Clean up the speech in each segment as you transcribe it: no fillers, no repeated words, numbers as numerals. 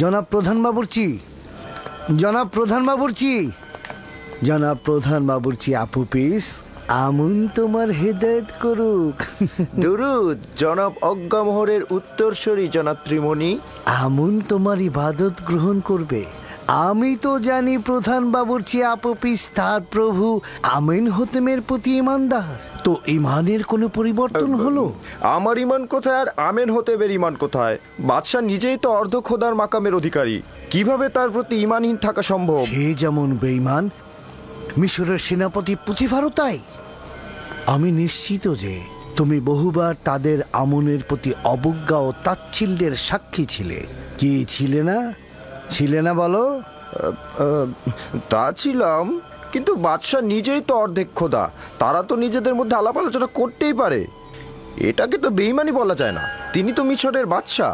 জনাব প্রধান বাবুর্চি, জনাব প্রধান বাবুর্চি, জনাব প্রধান বাবুর্চি আপু পিস, আমুন তোমার হেদায়েত করুক। দুরুদ জনাব অজ্ঞামোহরের উত্তরসূরি জনাব ত্রিমণি। আমুন তোমার ইবাদত গ্রহণ করবে। আমি তো জানি প্রধান বাবুর্চি আপু পিস তার প্রভু আমিন হোতেমের প্রতি ইমানদার। তো ইমানের কোনো পরিবর্তন হলো? আমার ইমান কোথায় আর আমেন হোতেমের ইমান কোথায়? বাদশাহ নিজেই তো অর্ধ খোদার মাকামের অধিকারী, কিভাবে তার প্রতি ইমানহীন থাকা সম্ভব? সে যেমন বেঈমান, মিশরের সেনাপতি পুতিফারও তাই। আমি নিশ্চিত যে তুমি বহুবার তাদের আমনের প্রতি অবজ্ঞা ও তাচ্ছিল্যের সাক্ষী ছিলে। কি ছিলে না? ছিলে না বলো? তা ছিলাম, কিন্তু বাদশাহ নিজেই তো অর্ধেক খোদা, তারা তো নিজেদের মধ্যে আলাপ আলোচনা করতেই পারে। এটাকে তো বেঈমানি বলা যায় না, তিনি তো মিশরের বাদশাহ।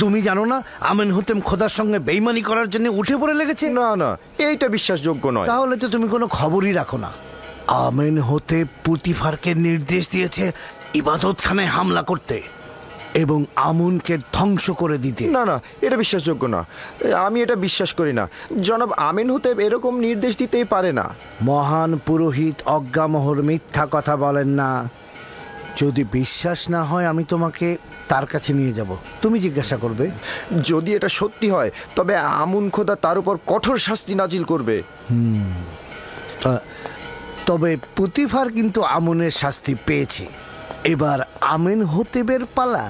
তুমি জানো না আমিন হোতেম খোদার সঙ্গে বেঈমানি করার জন্য উঠে পড়ে লেগেছে? না না, এইটা বিশ্বাসযোগ্য নয়। তাহলে তো তুমি কোনো খবরই রাখো না। আমিন হোতেম পুতিফারকে নির্দেশ দিয়েছে ইবাদতখানায় হামলা করতে এবং আমুনকে ধ্বংস করে দিতে। না না, এটা বিশ্বাসযোগ্য না, আমি এটা বিশ্বাস করি না। জনাব আমিন হোতেম এরকম নির্দেশ দিতেই পারে না। মহান পুরোহিত অজ্ঞামোহর মিথ্যা কথা বলেন না। যদি বিশ্বাস না হয় আমি তোমাকে তার কাছে নিয়ে যাব, তুমি জিজ্ঞাসা করবে। যদি এটা সত্যি হয় তবে আমুন খোদা তার উপর কঠোর শাস্তি নাজিল করবে। তবে পুতিফার কিন্তু আমুনের শাস্তি পেয়েছে, এবার আমিন হোতেবের পালা।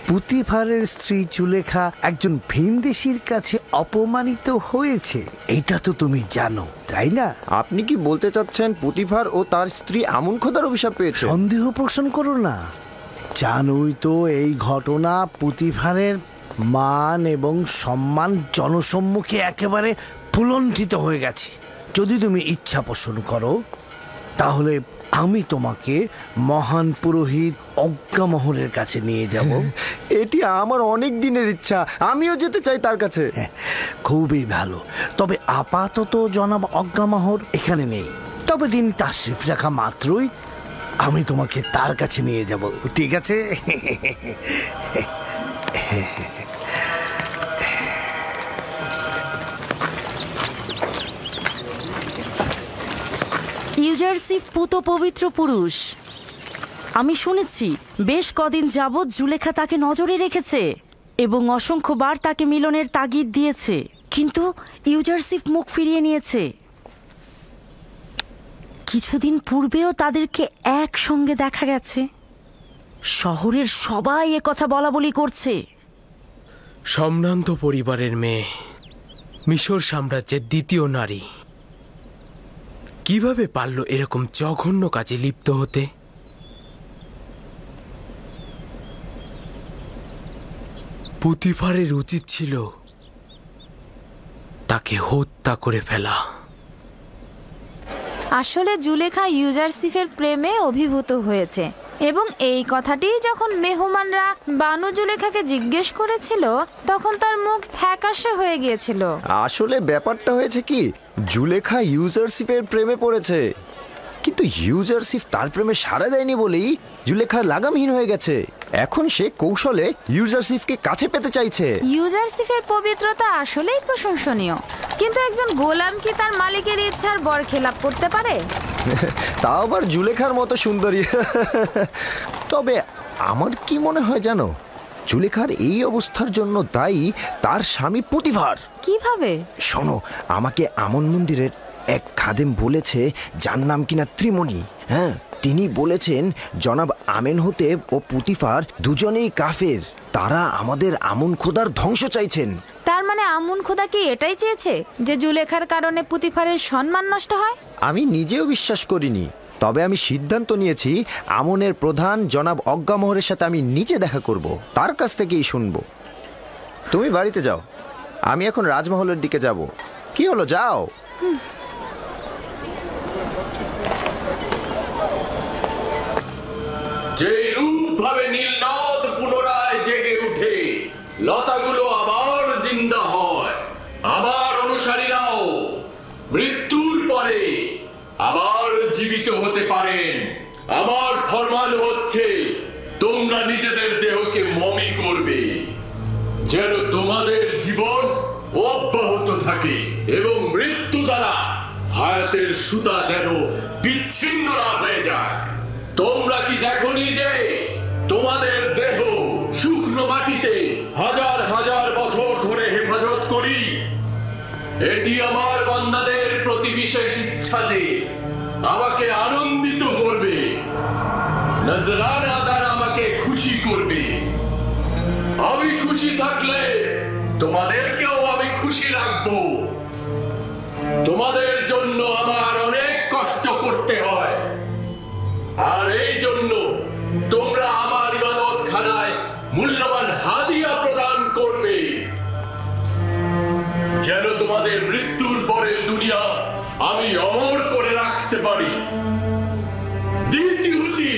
পুতিফারের স্ত্রী জুলেখা একজন ভিনদেশীর কাছে অপমানিত হয়েছে, এটা তো তুমি জানো, তাই না? আপনি কি বলতে চাচ্ছেন পুতিফার ও তার স্ত্রী আমুন খোদার অভিশাপ পেয়েছে? সন্দেহ পোষণ করো না। জানোই তো এই ঘটনা পুতিফারের মান এবং সম্মান জনসম্মুখে একেবারে ফুলণ্ঠিত হয়ে গেছে। যদি তুমি ইচ্ছা পোষণ করো তাহলে আমি তোমাকে মহান পুরোহিত অজ্ঞামোহরের কাছে নিয়ে যাব। এটি আমার অনেক দিনের ইচ্ছা, আমিও যেতে চাই তার কাছে। খুবই ভালো। তবে আপাতত জনাব অজ্ঞামোহর এখানে নেই, তবে দিন তাশরিফ রাখা মাত্রই আমি তোমাকে তার কাছে নিয়ে যাব, ঠিক আছে? ইউজারসিফ পুত পবিত্র পুরুষ। আমি শুনেছি বেশ কদিন যাবৎ জুলেখা তাকে নজরে রেখেছে এবং অসংখ্যবার তাকে মিলনের তাগিদ দিয়েছে, কিন্তু ইউজারসিফ মুখ ফিরিয়ে নিয়েছে। কিছুদিন পূর্বেও তাদেরকে একসঙ্গে দেখা গেছে। শহরের সবাই একথা বলা বলি করছে। সম্ভ্রান্ত পরিবারের মেয়ে, মিশর সাম্রাজ্যের দ্বিতীয় নারী, কিভাবে পারল এরকম জঘন্য কাজে লিপ্ত হতে? পুতিফারের উচিত ছিল তাকে হত্যা করে ফেলা। আসলে জুলেখা ইউজারসিফের প্রেমে অভিভূত হয়েছে এবং এই কথাটি যখন মেহমানরা বানু জুলেখাকে জিজ্ঞেস করেছিল তখন তার মুখ ফ্যাকাশে হয়ে গিয়েছিল। আসলে ব্যাপারটা হয়েছে কি, জুলেখা ইউজারসিফের প্রেমে পড়েছে, কিন্তু ইউজারসিফ তার প্রেমে সাড়া দেয়নি বলেই জুলেখা লাগামহীন হয়ে গেছে। এখন সে কৌশলে ইউজারসিফকে কাছে পেতে চাইছে। ইউজারসিফের পবিত্রতা আসলেই প্রশংসনীয়, কিন্তু একজন গোলাম কি তার মালিকের ইচ্ছার বরখেলাপ করতে পারে? তা আবার জুলেখার মতো সুন্দরী। তবে আমার কি মনে হয় জানো, জুলেখার এই অবস্থার জন্য দায়ী তার স্বামী পুতিফার। কিভাবে? শোনো, আমাকে আমন মন্দিরের এক খাদেম বলেছে, যার নাম কিনা ত্রিমণি। হ্যাঁ, তিনি বলেছেন জনাব আমেন হোতেব ও পুতিফার দুজনেই কাফের, তারা আমাদের আমন খোদার ধ্বংস চাইছেন। তার মানে আমুন খোদা কি এটাই চেয়েছে যে জুলেখার কারণে পুতিফারের সম্মান নষ্ট হয়? আমি নিজেও বিশ্বাস করিনি, তবে আমি সিদ্ধান্ত নিয়েছি আমনের প্রধান জনাব অজ্ঞামোহরের সাথে আমি নিজে দেখা করব, তার কাছ থেকেই শুনবো। তুমি বাড়িতে যাও, আমি এখন রাজমহলের দিকে যাব। কি হলো, যাও। যে রূপ ভাবে নীলনদ পুনরায় জেগে উঠে, লতাগুলো আবার জিন্দা হয়, আমার অনুসারীরাও মৃত্যুর পরে আবার জীবিত হতে পারেন। আমার ফরমান হচ্ছে তোমরা নিজেদের দেহকে মমি করবে, যেন তোমাদের জীবন অব্যাহত থাকে এবং মৃত্যু দ্বারা হায়াতের সুতা যেন বিচ্ছিন্ন না হয়ে যায়। তোমরা কি দেখোনি যে তোমাদের দেহ শুকনো মাটিতে হাজার হাজার বছর ধরে হেফাজত করি? এটি আমার বান্দাদের প্রতি বিশেষ ইচ্ছা যে আমাকে আনন্দিত করবে, নজরানা দ্বারা আমাকে খুশি করবে। আমি খুশি থাকলে তোমাদেরকেও আমি খুশি রাখবো। তোমাদের জন্য আমার অনেক কষ্ট করতে হয়, আর এই জন্য তোমরা আমার ইবাদতখানায় মূল্যবান হাদিয়া প্রদান করবে, যেন তোমাদের মৃত্যুর পরের দুনিয়া আমি অমর করে রাখতে পারি। দ্বিতীয়টি,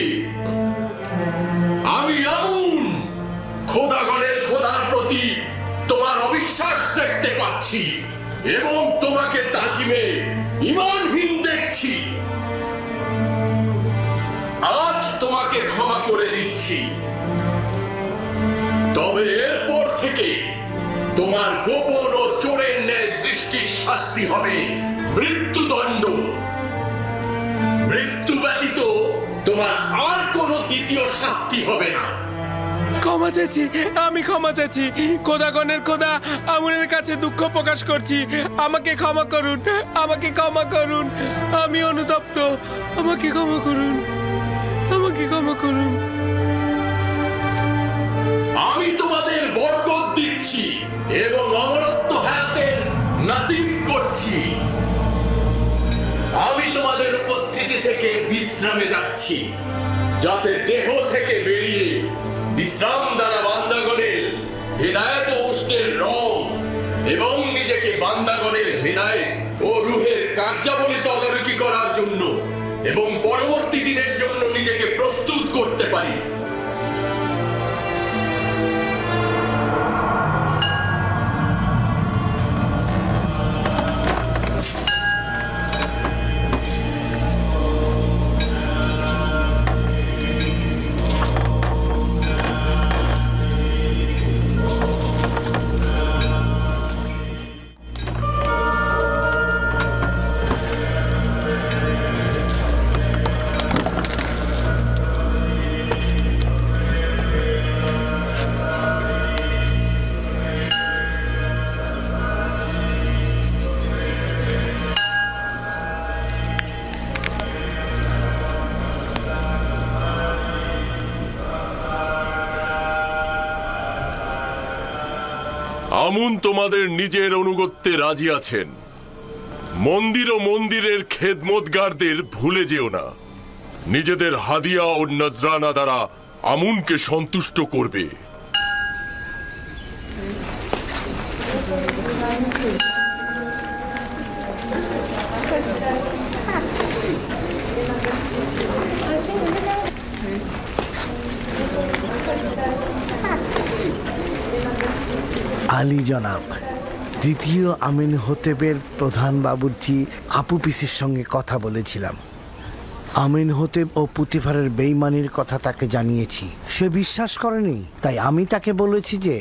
আমি আমুন খোদাগণের খোদার প্রতি তোমার অবিশ্বাস দেখতে পাচ্ছি এবং তোমাকে তাজিমে ঈমানহীন দেখছি। আজ তোমাকে ক্ষমা করে দিচ্ছি, তবে এরপর থেকে তোমার গোপন ও চোরের ন্যায় দৃষ্টির শাস্তি হবে মৃত্যুদণ্ড। মৃত্যু ব্যতীত তোমার আর কোনো দ্বিতীয় শাস্তি হবে না। ক্ষমা চাচ্ছি, আমি ক্ষমা চাচ্ছি। খোদাগণের খোদা আমুনের কাছে দুঃখ প্রকাশ করছি। আমাকে ক্ষমা করুন, আমাকে ক্ষমা করুন। আমি অনুতপ্ত, আমাকে ক্ষমা করুন, আমাকে ক্ষমা করুন। আমি তোমাদের বরকত দিচ্ছি এবং অমরত্ব হায়াতের নাসিব করছি। আমি তোমাদের উপস্থিতি থেকে বিশ্রামে যাচ্ছি, যাতে দেহ থেকে বেরিয়ে বিশ্রাম দ্বারা বান্দাগণের হৃদায়ত ও উষ্ণের রং এবং নিজেকে বান্দাগণের হৃদায়ত ও রুহের কার্যাবলী তদারকি করার জন্য এবং পরবর্তী দিনের জন্য নিজেকে প্রস্তুত করতে পারি। আমুন তোমাদের নিজের অনুগত্যে রাজি আছেন। মন্দির ও মন্দিরের খেদমতগারদের ভুলে যেও না। নিজেদের হাদিয়া ও নজরানা দ্বারা আমুনকে সন্তুষ্ট করবে। আলী জনাব, দ্বিতীয় আমিন হোতেবের প্রধান বাবুর্চি আপু পিসির সঙ্গে কথা বলেছিলাম। আমিন হোতেব ও পুতিফারের বেইমানির কথা তাকে জানিয়েছি। সে বিশ্বাস করেনি, তাই আমি তাকে বলেছি যে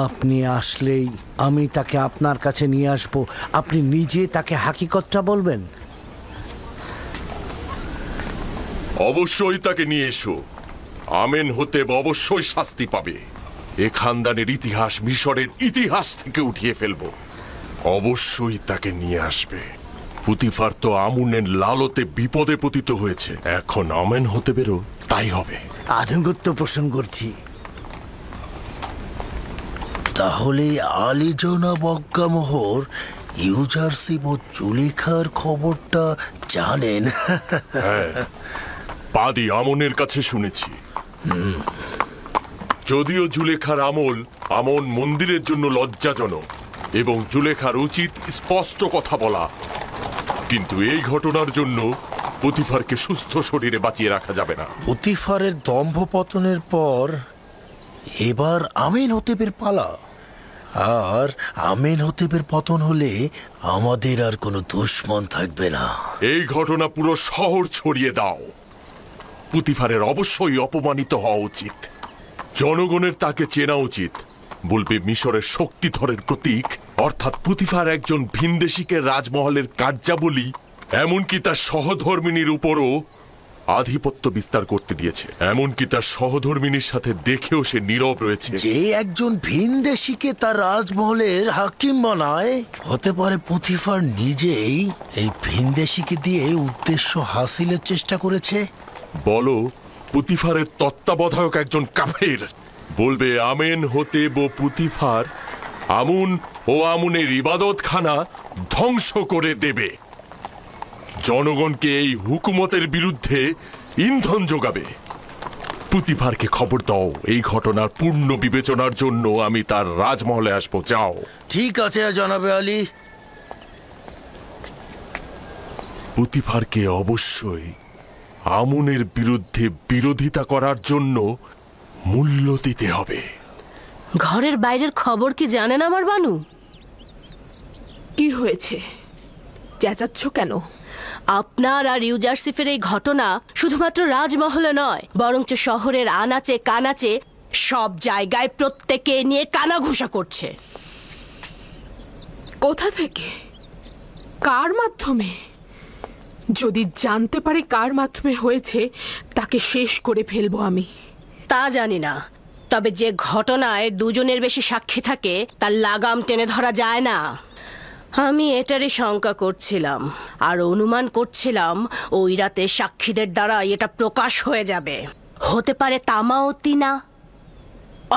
আপনি আসলেই আমি তাকে আপনার কাছে নিয়ে আসব। আপনি নিজে তাকে হাকিকতটা বলবেন। অবশ্যই তাকে নিয়ে এসো। আমিন হোতেব অবশ্যই শাস্তি পাবে। এ খানদানের ইতিহাস মিশরের ইতিহাস থেকে উঠিয়ে ফেলবো। অবশ্যই তাকে নিয়ে আসবে। পুতিফার তো আমুনের লালতে বিপদে পতিত হয়েছে, এখন আমিন হোতেবেরও তাই হবে। আনুগত্য পোষণ করছি। তাহলে আলী জনাব অজ্ঞামোহর ইউজারশিপ ও জুলেখার খবরটা জানেন? হ্যাঁ, পাদি আমনের কাছে শুনেছি। যদিও জুলেখার আমন মন্দিরের জন্য লজ্জাজনক এবং জুলেখার উচিত স্পষ্ট কথা বলা, কিন্তু এই ঘটনার জন্য পুতিফারকে সুস্থ শরীরে বাঁচিয়ে রাখা যাবে না। পুতিফারের দম্ভ পতনের পর এবার আমিন হোতেবের পালা, আর আমিন হোতেবের পতন হলে আমাদের আর কোনো দুশমন থাকবে না। এই ঘটনা পুরো শহর ছড়িয়ে দাও। পুতিফারের অবশ্যই অপমানিত হওয়া উচিত। জনগণের তাকে চেনা উচিত। বলবে মিশরের শক্তিধরের প্রতীক, অর্থাৎ পুতিফার একজন ভিনদেশীকে রাজমহলের কার্যাবলী, এমনকি তার সহধর্মিনীর উপরও আধিপত্য বিস্তার করতে দিয়েছে। এমনকি তার সহধর্মিনীর সাথে দেখেও সে নীরব রয়েছে। যে একজন ভিনদেশীকে তার রাজমহলের হাকিম বানায়, হতে পারে পুতিফার নিজেই এই ভিনদেশীকে দিয়ে উদ্দেশ্য হাসিলের চেষ্টা করেছে। বলো পুতিফারের তত্ত্বাবধায়ক একজন কাফের। বলবে আমেন হতেব ও পুতিফার আমুন ও আমুনের ইবাদতখানা ধ্বংস করে দেবে, জনগণকে এই হুকুমতের বিরুদ্ধে ইন্ধন যোগাবে। পুতিফারকে খবর দাও, এই ঘটনার পূর্ণ বিবেচনার জন্য আমি তার রাজমহলে আসবো। যাও। ঠিক আছে জনাবে আলী। পুতিফারকে অবশ্যই আমুনের বিরুদ্ধে বিরোধিতা করার জন্য মূল্য দিতে হবে। ঘরের বাইরের খবর কি জানেন আমার বানু? কি হয়েছে, চেঁচাচ্ছ কেন? আপনার আর ইউজারসিফের এই ঘটনা শুধুমাত্র রাজমহলে নয়, বরঞ্চ শহরের আনাচে কানাচে সব জায়গায় প্রত্যেকে নিয়ে কানাঘুষা করছে। কোথা থেকে, কার মাধ্যমে? যদি জানতে পারি কার মাধ্যমে হয়েছে, তাকে শেষ করে ফেলবো আমি। তা জানি না, তবে যে ঘটনায় দুজনের বেশি সাক্ষী থাকে তার লাগাম টেনে ধরা যায় না। আমি এটারই শঙ্কা করছিলাম, আর অনুমান করছিলাম ওই রাতে সাক্ষীদের দ্বারা এটা প্রকাশ হয়ে যাবে। হতে পারে তামাও তিনা,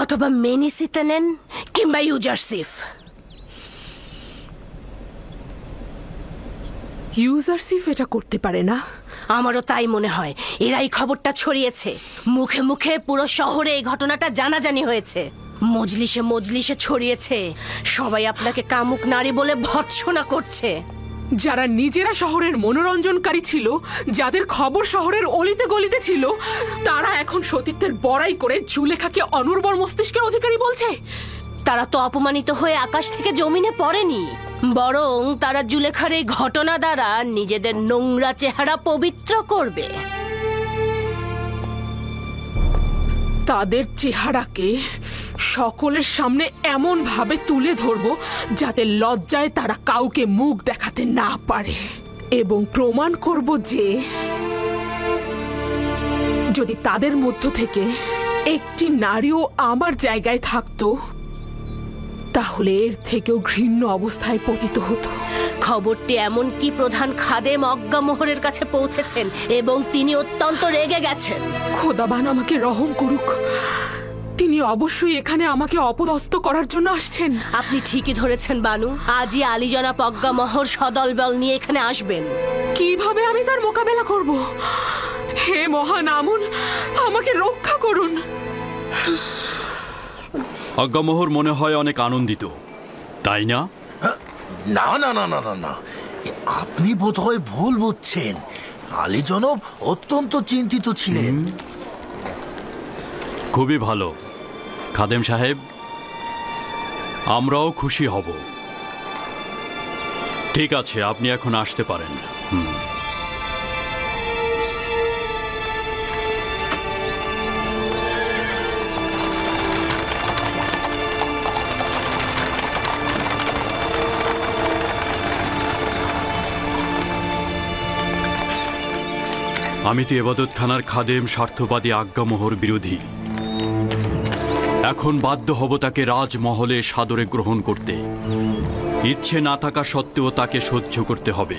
অথবা মেনিসিতেনেন, কিংবা ইউজারসিফ। ইউজারসিফ এটা করতে পারে না? আমারও তাই মনে হয়। এরাই খবরটা ছড়িয়েছে, মুখে মুখে পুরো শহরে এই ঘটনাটা জানাজানি হয়েছে, মজলিসে মজলিসে ছড়িয়েছে। সবাই আপনাকে কামুক নারী বলে ভৎসনা করছে। যারা নিজেরা শহরের মনোরঞ্জনকারী ছিল, যাদের খবর শহরের অলিতে গলিতে ছিল, তারা এখন সতীত্বের বড়াই করে জুলেখাকে অনুর্বর মস্তিষ্কের অধিকারী বলছে। তারা তো অপমানিত হয়ে আকাশ থেকে জমিনে পড়েনি, বরং তারা জুলেখার এই ঘটনা দ্বারা নিজেদের নোংরা চেহারা পবিত্র করবে। তাদের চেহারাকে সকলের সামনে এমন ভাবে তুলে ধরবো যাতে লজ্জায় তারা কাউকে মুখ দেখাতে না পারে, এবং প্রমাণ করব যে যদি তাদের মধ্য থেকে একটি নারীও আমার জায়গায় থাকতো, তাহলে এর থেকেও ঘৃণ্য অবস্থায় পতিত হতো। খবরটি এমনকি প্রধান খাদেম অজ্ঞামোহরের কাছে পৌঁছেছেন এবং তিনি অত্যন্ত রেগে গেছেন। খোদাবান আমাকে রহম করুক, তিনি অবশ্যই এখানে আমাকে অপদস্থ করার জন্য আসছেন। আপনি ঠিকই ধরেছেন বানু, আজই আলী জনাব অজ্ঞামোহর সদল বল নিয়ে এখানে আসবেন। কিভাবে আমি তার মোকাবেলা করব? হে মহান আমুন, আমাকে রক্ষা করুন। অজ্ঞামোহর মনে হয় অনেক আনন্দিত, তাই না? না না না না না না, আপনি বোধহয় ভুল বুঝছেন। আলী জনাব অত্যন্ত চিন্তিত ছিলেন। খুবই ভালো খাদেম সাহেব, আমরাও খুশি হব। ঠিক আছে, আপনি এখন আসতে পারেন। আমি তো এবাদতখানার খাদেম স্বার্থবাদী আজ্ঞামোহর বিরোধী। এখন বাধ্য হব তাকে রাজমহলে সাদরে গ্রহণ করতে। ইচ্ছে না থাকা সত্ত্বেও তাকে সহ্য করতে হবে।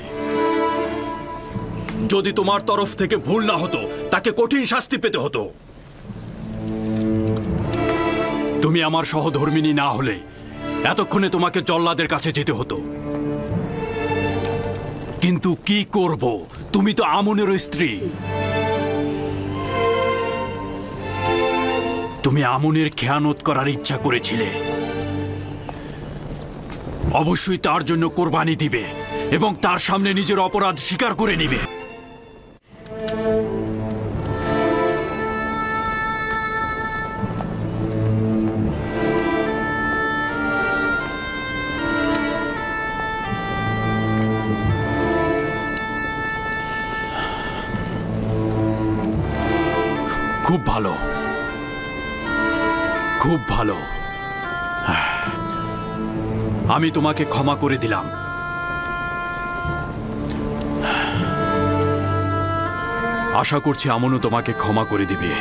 যদি তোমার তরফ থেকে ভুল না হতো, তাকে কঠিন শাস্তি পেতে হতো। তুমি আমার সহধর্মিনী না হলে এতক্ষণে তোমাকে জল্লাদের কাছে যেতে হতো। কিন্তু কি করব, তুমি তো আমুনের স্ত্রী। তুমি আমুনের খেয়ানত করার ইচ্ছা করেছিলে, অবশ্যই তার জন্য কোরবানি দিবে এবং তার সামনে নিজের অপরাধ স্বীকার করে নিবে। খুব ভালো, খুব ভালো। আমি তোমাকে ক্ষমা করে দিলাম। আশা করছি আমনও তোমাকে ক্ষমা করে দিবে।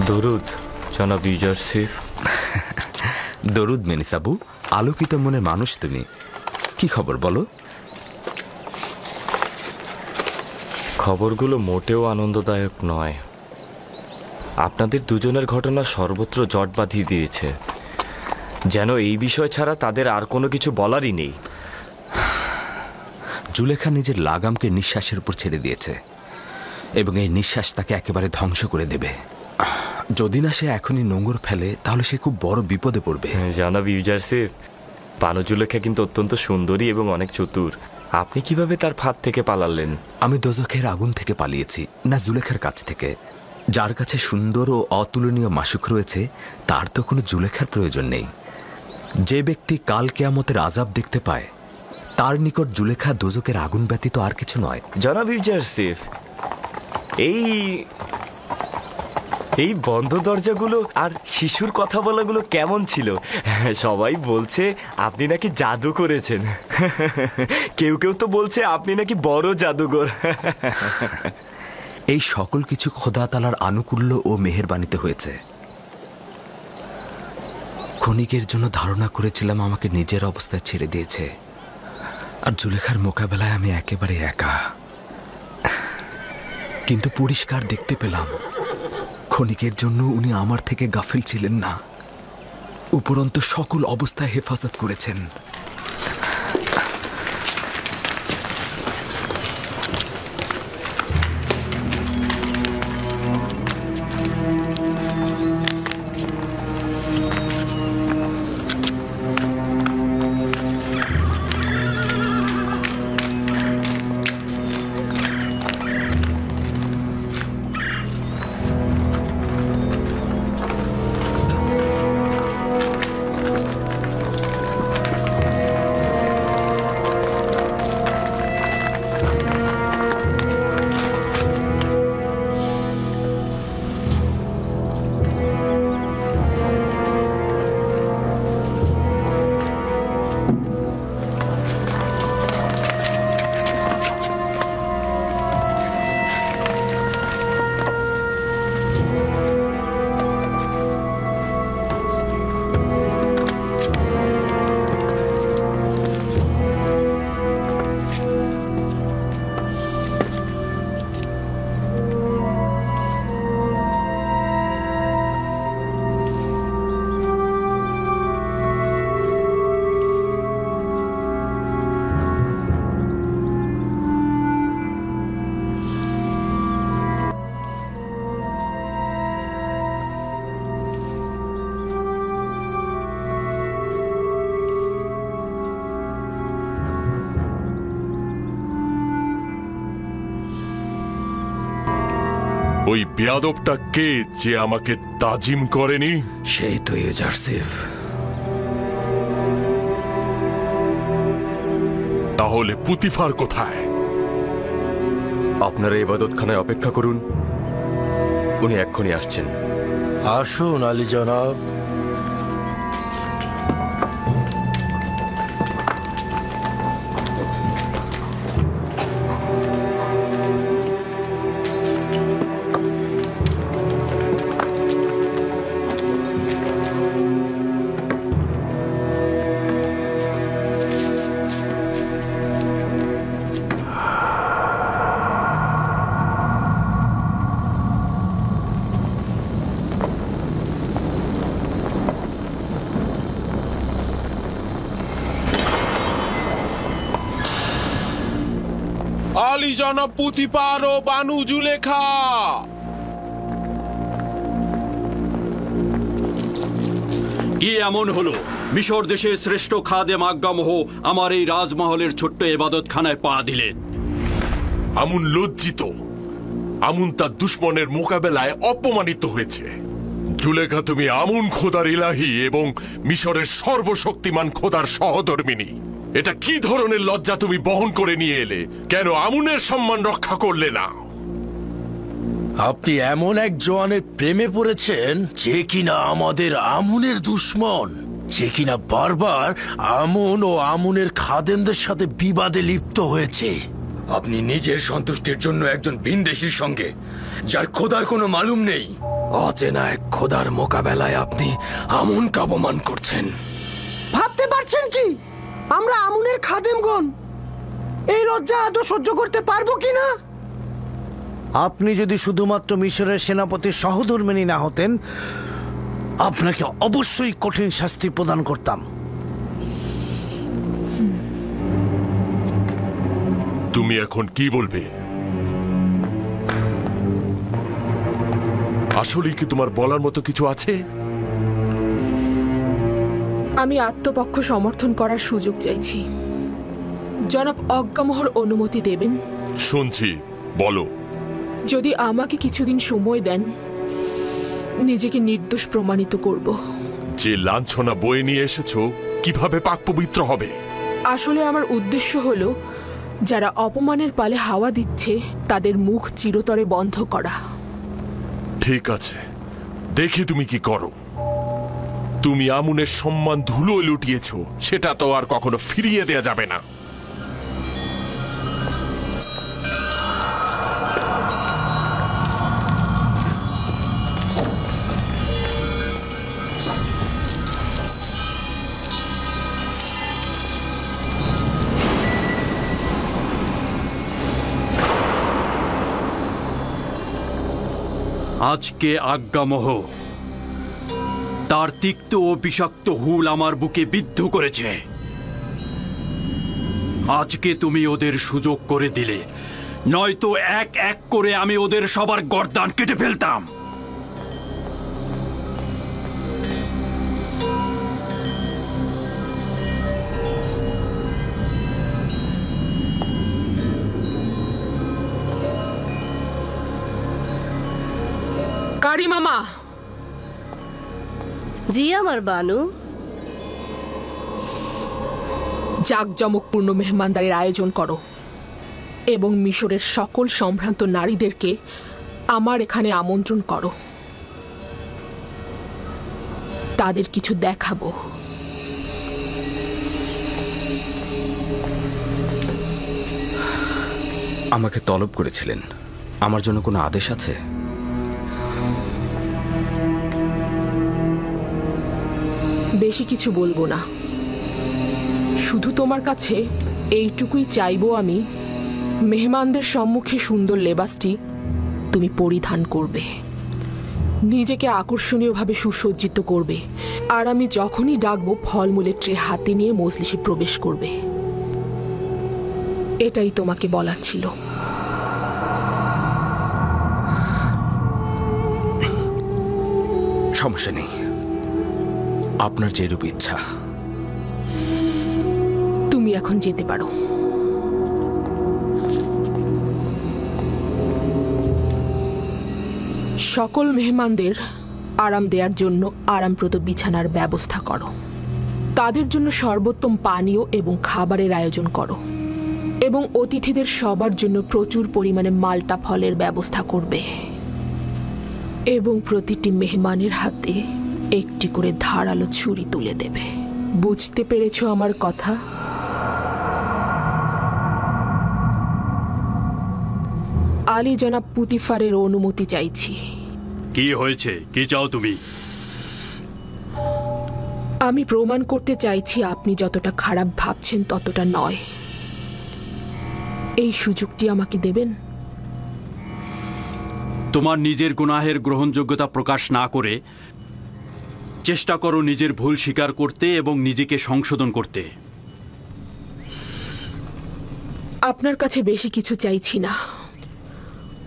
দরুদ জনাব ইউজারসিফ। দরুদ মেনিসাবু, আলোকিত মনের মানুষ তুমি। কি খবর বলো? খবরগুলো মোটেও আনন্দদায়ক নয়। আপনাদের দুজনের ঘটনা সর্বত্র জট বাঁধিয়ে দিয়েছে, যেন এই বিষয় ছাড়া তাদের আর কোনো কিছু বলারই নেই। জুলেখা নিজের লাগামকে নিঃশ্বাসের উপর ছেড়ে দিয়েছে এবং এই নিঃশ্বাস তাকে একেবারে ধ্বংস করে দেবে। যদি না সে এখনই নোঙর ফেলে তাহলে সে খুব বড় বিপদে পড়বে। জনাব ইউজারসিফ, বানু জুলেখা কিন্তু অত্যন্ত সুন্দরী এবং অনেক চতুর। আপনি কিভাবে তার ফাঁদ থেকে পালালেন? আমি দোজখের আগুন থেকে পালিয়েছি, না জুলেখার কাছ থেকে। যার কাছে সুন্দর ও অতুলনীয় মাসুক রয়েছে তার তো কোনো জুলেখার প্রয়োজন নেই। যে ব্যক্তি কাল কিয়ামতের আযাব দেখতে পায় তার নিকট জুলেখা দোজখের আগুন ব্যতীত আর কিছু নয়। জনাব ইউজারসিফ, এই বন্ধ দরজাগুলো আর শিশুর কথা বলাগুলো কেমন ছিল? সবাই বলছে আপনি নাকি জাদু করেছেন। কেউ কেউ তো বলছে আপনি নাকি বড় জাদুঘর। এই সকল কিছু খোদা তাআলার আনুকূল্য ও মেহেরবানিতে হয়েছে। ক্ষণিকের জন্য ধারণা করেছিলাম আমাকে নিজের অবস্থায় ছেড়ে দিয়েছে, আর জুলেখার মোকাবেলায় আমি একেবারে একা। কিন্তু পরিষ্কার দেখতে পেলাম ক্ষণিকের জন্য উনি আমার থেকে গাফিল ছিলেন না, উপরন্তু সকল অবস্থায় হেফাজত করেছেন। ওই বেয়াদবটা কে যে আমাকে তাজিম করেনি? সেই তো ইউজারসিফ। তাহলে পুতিফার কোথায়? আপনারা ইবাদতখানায় অপেক্ষা করুন, উনি এক্ষুনি আসছেন। আসুন আলী জনাব। আলী জনাব পুতিপার ও বানু জুলেখা। কি এমন হলো মিশর দেশের শ্রেষ্ঠ খাদেম আজ্ঞামহ আমার এই রাজমহলের ছোট্ট ইবাদতখানায় পা দিলেন? আমুন লজ্জিত। আমুন তার দুশ্মনের মোকাবেলায় অপমানিত হয়েছে। জুলেখা, তুমি আমুন খোদার ইলাহি এবং মিশরের সর্বশক্তিমান খোদার সহধর্মিনী। এটা কি ধরনের লজ্জা তুমি বহন করে নিয়ে এলে? কেন আমুনের সম্মান রক্ষা করলে না? আপনি এমন এক জওয়ানের প্রেমে পড়েছেন যে কিনা আমাদের আমুনের দুশ্মন, যে কিনা বারবার আমুন ও আমুনের খাদেমদের সাথে বিবাদে লিপ্ত হয়েছে। আপনি নিজের সন্তুষ্টির জন্য একজন ভিনদেশীর সঙ্গে, যার খোদার কোনো মালুম নেই, অচেনা এক খোদার মোকাবেলায় আপনি আমুনকে অপমান করছেন। ভাবতে পারছেন কি আমরা আমুনের খাদেমগণ এই লজ্জা আদৌ সহ্য করতে পারবো কিনা? আপনি যদি শুধুমাত্র মিশরের সেনাপতির সহধর্মিণী না হতেন, আপনাকে অবশ্যই কঠিন শাস্তি প্রদান করতাম। তুমি এখন কি বলবে? আসলে কি তোমার বলার মতো কিছু আছে? আমি আত্মপক্ষ সমর্থন করার সুযোগ চাইছি। জনাব অজ্ঞামোহর অনুমতি দেবেন? শুনছি, বলো। যদি আমাকে কিছুদিন সময় দেন, নিজেকে নির্দোষ প্রমাণিত করব। যে লাঞ্ছনা বয়ে নিয়ে এসেছো কিভাবে পাক পবিত্র হবে? আসলে আমার উদ্দেশ্য হলো যারা অপমানের পালে হাওয়া দিচ্ছে তাদের মুখ চিরতরে বন্ধ করা। ঠিক আছে, দেখি তুমি কি করো। তুমি আমুনের সম্মান ধুলো লুটিয়েছো, সেটা তো আর কখনো ফিরিয়ে দেয়া যাবে না। আজকে আজ্ঞামোহ তার তিক্ত ও বিষাক্ত হুল আমার বুকে বিদ্ধ করেছে। আজকে তুমি ওদের সুযোগ করে দিলে, নয়তো এক এক করে আমি ওদের সবার গর্দান কেটে ফেলতাম। কারি মামা। জি আমার বানু। জাঁকজমকপূর্ণ মেহমানদারির আয়োজন করো এবং মিশরের সকল সম্ভ্রান্ত নারীদেরকে আমার এখানে আমন্ত্রণ করো। তাদের কিছু দেখাবো। আমাকে তলব করেছিলেন, আমার জন্য কোনো আদেশ আছে? বেশি কিছু বলবো না, শুধু তোমার কাছে এইটুকুই চাইবো আমি, মেহমানদের সম্মুখে সুন্দর লেবাসটি তুমি পরিধান করবে, নিজেকে আকর্ষণীয়ভাবে সুসজ্জিত করবে, আর আমি যখনই ডাকবো ফলমূলের ট্রে হাতে নিয়ে মজলিসে প্রবেশ করবে। এটাই তোমাকে বলার ছিল। সমস্যা নেই, আপনার যেরূপ ইচ্ছা। তুমি এখন যেতে পারো। সকল মেহমানদের আরাম দেওয়ার জন্য আরামপ্রদ বিছানার ব্যবস্থা করো। তাদের জন্য সর্বোত্তম পানীয় এবং খাবারের আয়োজন করো এবং অতিথিদের সবার জন্য প্রচুর পরিমাণে মাল্টা ফলের ব্যবস্থা করবে এবং প্রতিটি মেহমানের হাতে একটি করে ধারালো ছুরি তুলে দেবে। বুঝতে পেরেছো আমার কথা? আলী জনাব পুতিফারের অনুমতি চাইছি। কি হয়েছে? কি চাও তুমি? আমি প্রমাণ করতে চাইছি আপনি যতটা খারাপ ভাবছেন ততটা নয়। এই সুযোগটি আমাকে দেবেন? তোমার নিজের গুনাহের গ্রহণযোগ্যতা প্রকাশ না করে চেষ্টা করো নিজের ভুল স্বীকার করতে এবং নিজেকে সংশোধন করতে। আপনার কাছে বেশি কিছু চাইছি না।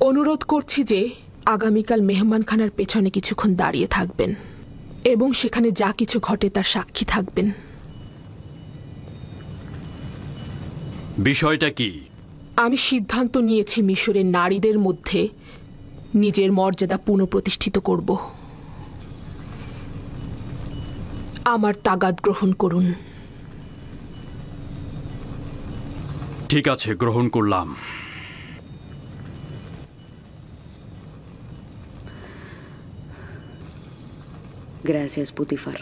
অনুরোধ করছি যে আগামীকাল মেহমানখানার পেছনে কিছুক্ষণ দাঁড়িয়ে থাকবেন এবং সেখানে যা কিছু ঘটে তার সাক্ষী থাকবেন। বিষয়টা কি? আমি সিদ্ধান্ত নিয়েছি মিশরের নারীদের মধ্যে নিজের মর্যাদা পুনঃপ্রতিষ্ঠিত করব। আমার তাগাদ গ্রহণ করুন। ঠিক আছে, গ্রহণ করলাম। Gracias, Putifar.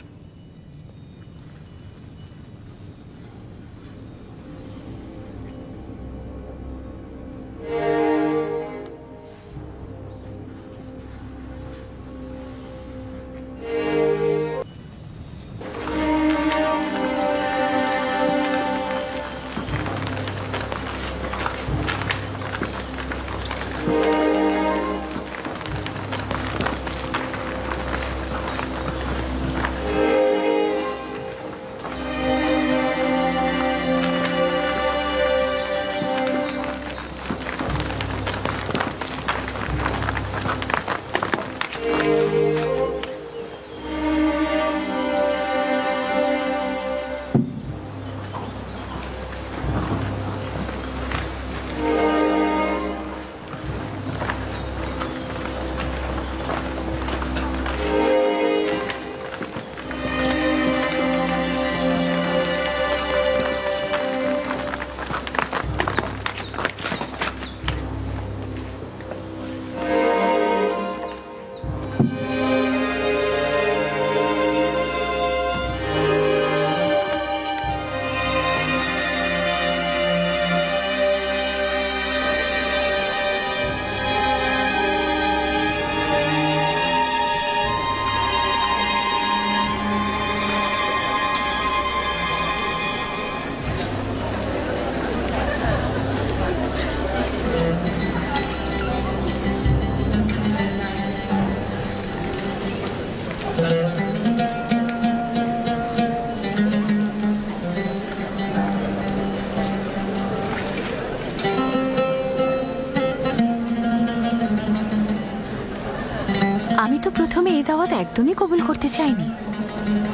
আমি তো প্রথমে এই দাওয়াত একদমই কবুল করতে চাইনি।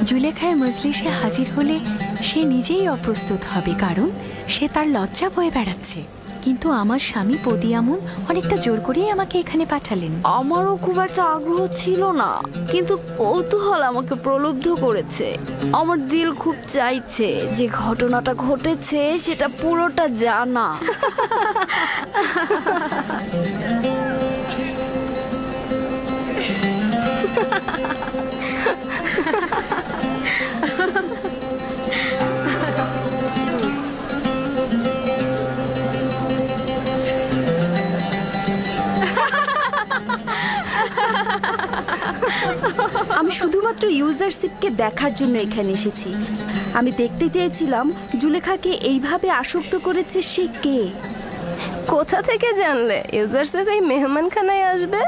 জুলেখায় মজলিসে হাজির হলে সে নিজেই অপ্রস্তুত হবে, কারণ সে তার লজ্জা বয়ে বেড়াচ্ছে। কিন্তু আমার স্বামী পদিয়ামুন অনেকটা জোর করেই আমাকে এখানে পাঠালেন। আমারও খুব একটা আগ্রহ ছিল না, কিন্তু কৌতূহল আমাকে প্রলুব্ধ করেছে। আমার দিল খুব চাইছে যে ঘটনাটা ঘটেছে সেটা পুরোটা জানা। আমি শুধুমাত্র ইউজারশিপকে দেখার জন্য এখানে এসেছি। আমি দেখতে চেয়েছিলাম জুলেখাকে এইভাবে আসক্ত করেছে সে কে। কোথা থেকে জানলে ইউজারশিপ এই মেহমানখানায় আসবে?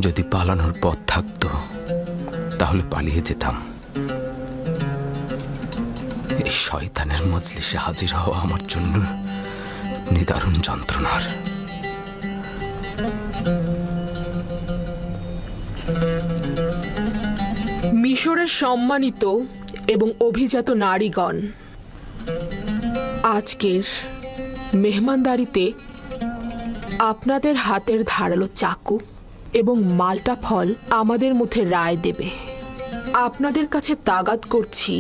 যদি পালানোর পথ থাকতো তাহলে পালিয়ে যেতাম। এই শয়তানের মজলিসে হাজির হওয়া আমার জন্য নিদারুণ যন্ত্রণার। মিশরের সম্মানিত এবং অভিজাত নারীগণ, আজকের মেহমানদারিতে আপনাদের হাতের ধারালো চাকু এবং মাল্টা ফল আমাদের মধ্যে রায় দেবে। আপনাদের কাছে তাগাদ করছি,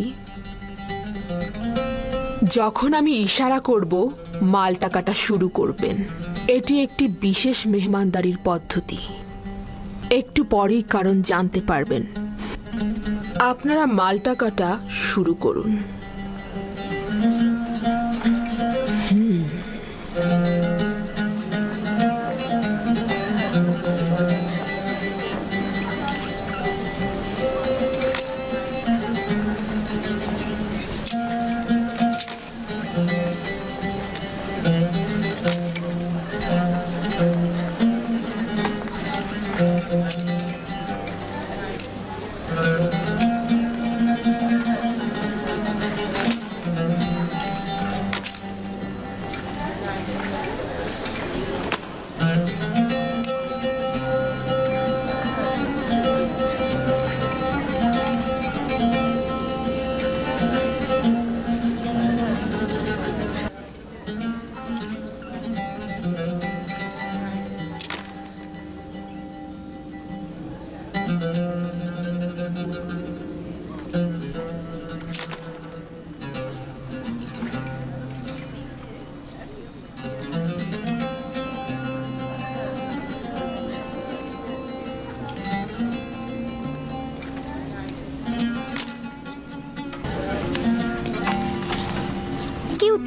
যখন আমি ইশারা করব মালটা কাটা শুরু করবেন। এটি একটি বিশেষ মেহমানদারির পদ্ধতি। একটু পরেই কারণ জানতে পারবেন। আপনারা মালটা কাটা শুরু করুন। কেউ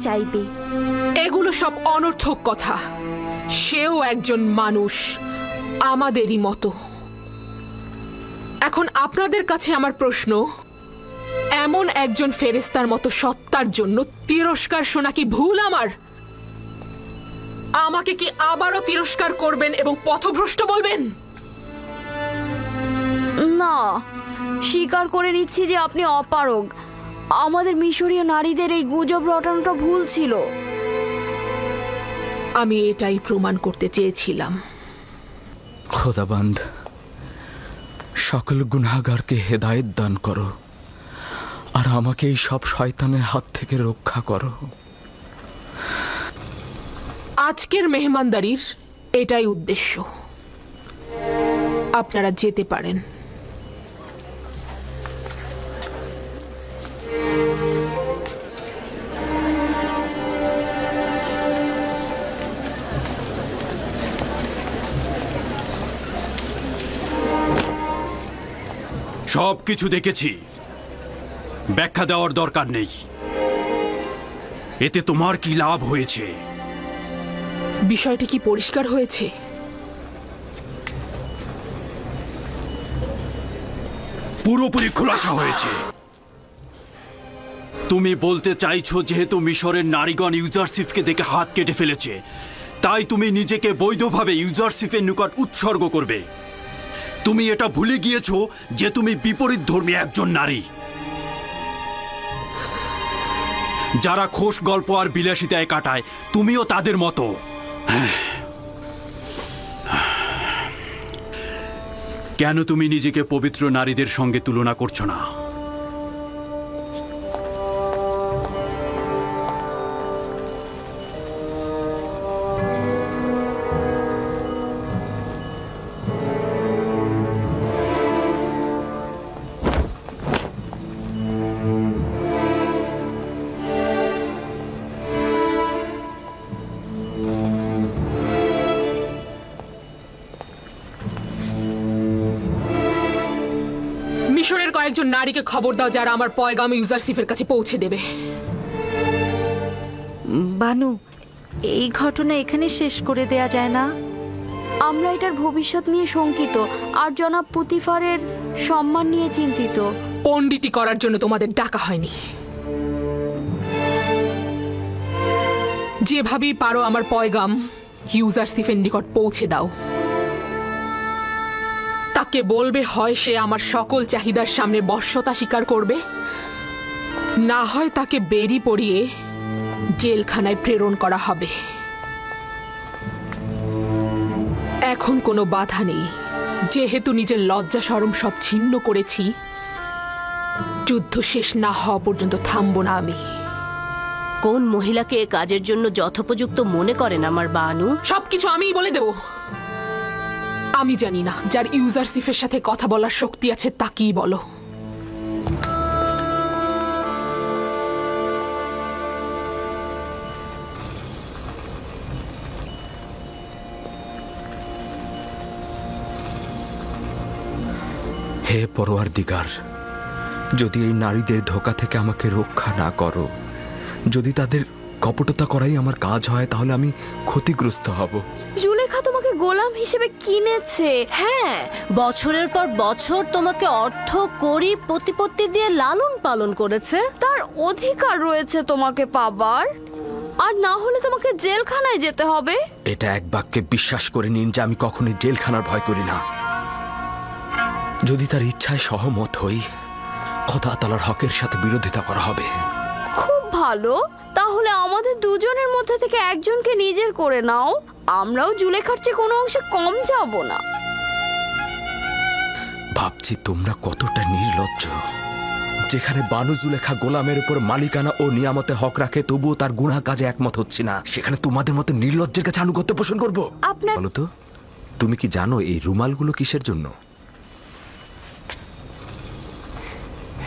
চাইবে। এগুলো সব অনর্থক কথা। সেও একজন মানুষ, আমাদেরই মতো। এখন আপনাদের কাছে আমার প্রশ্ন, এমন একজন ফেরেশতার মতো সত্তার জন্য তিরস্কার শোনা কি ভুল আমার? আমাকে কি আবারও তিরস্কার করবেন এবং পথভ্রষ্ট বলবেন? না, স্বীকার করে নিচ্ছি যে আপনি অপারগ। আমাদের মিশরীয় নারীদের এই গুজব রটানোটা ভুল ছিল। আমি এটাই প্রমাণ করতে চেয়েছিলাম। খোদাবান্দ, সকল গুনাহগারকে হেদায়েত দান করো আর আমাকে এই সব শয়তানের হাত থেকে রক্ষা করো। আজকের মেহমানদারির এটাই উদ্দেশ্য। আপনারা যেতে পারেন। সব কিছু দেখেছি, ব্যাখ্যা দেওয়ার দরকার নেই। এতে তোমার কি লাভ হয়েছে? বিষয়টি কি পরিষ্কার হয়েছে? পুরোপুরি খোলাসা হয়েছে। তুমি বলতে চাইছো যেহেতু মিশরের নারীগণ ইউজারশিপকে দেখে হাত কেটে ফেলেছে, তাই তুমি নিজেকে বৈধভাবে ইউজারশিপের নিকট উৎসর্গ করবে। তুমি এটা ভুলে গিয়েছো যে তুমি বিপরীত ধর্মী একজন নারী। যারা খোশ গল্প আর বিলাসিতায় কাটায়, তুমিও তাদের মতো। কেন তুমি নিজেকে পবিত্র নারীদের সঙ্গে তুলনা করছো না? মিশরের কয়েকজন নারীকে খবর দাও যারা আমার পয়গাম ইউজারশিপের কাছে পৌঁছে দেবে। বানু, এই ঘটনা এখানে শেষ করে দেয়া যায় না? আমরা এটার ভবিষ্যৎ নিয়ে শঙ্কিত আর জনাব পুতিফারের সম্মান নিয়ে চিন্তিত। পণ্ডিতি করার জন্য তোমাদের ডাকা হয়নি। যেভাবেই পারো আমার পয়গাম ইউজারশিপের নিকট পৌঁছে দাও। তাকে বলবে হয় সে আমার সকল চাহিদার সামনে বশ্যতা স্বীকার করবে, না হয় তাকে বেরি পড়িয়ে জেলখানায় প্রেরণ করা হবে। এখন কোনো বাধা নেই, যেহেতু নিজের লজ্জা শরম সব ছিন্ন করেছি। যুদ্ধ শেষ না হওয়া পর্যন্ত থামবো না আমি। কোন মহিলাকে এ কাজের জন্য যথোপযুক্ত মনে করেন আমার বানু? সবকিছু আমিই বলে দেব। আমি জানি না, যার ইউজারশিপের সাথে কথা বলার শক্তি আছে তাকেই বলো। হে পরওয়ারদিগার, যদি এই নারীদের ধোঁকা থেকে আমাকে রক্ষা না করো, যদি তাদের কপটতা করাই আমার কাজ হয়, তাহলে আমি ক্ষতিগ্রস্ত হব। জুলেখা তোমাকে গোলাম হিসেবে কিনেছে। হ্যাঁ, বছরের পর বছর তোমাকে অর্থ করি প্রতিপত্তি দিয়ে লালন পালন করেছে। তার অধিকার রয়েছে তোমাকে পাবার, আর না হলে তোমাকে জেলখানায় যেতে হবে। এটা এক বাক্যে বিশ্বাস করে নিন যে আমি কখনোই জেলখানার ভয় করি না। যদি তার ইচ্ছায় সহমত হই, খোদা তাআলার হকের সাথে বিরোধিতা করা হবে। খুব ভালো, তাহলে আমাদের দুজনের মধ্যে থেকে একজনকে নিজের করে নাও। আমরাও জুলেখার চেয়ে কোনো অংশে কম যাব না। ভাবছি তোমরা কতটা নির্লজ্জ। যেখানে বানু জুলেখা গোলামের উপর মালিকানা ও নিয়ামতে হক রাখে, তবুও তার গুনাহ কাজে একমত হচ্ছে না, সেখানে তোমাদের মতো নির্লজ্জের কাছে আনুগত্য পোষণ করবো? বলো তো, তুমি কি জানো এই রুমালগুলো কিসের জন্য?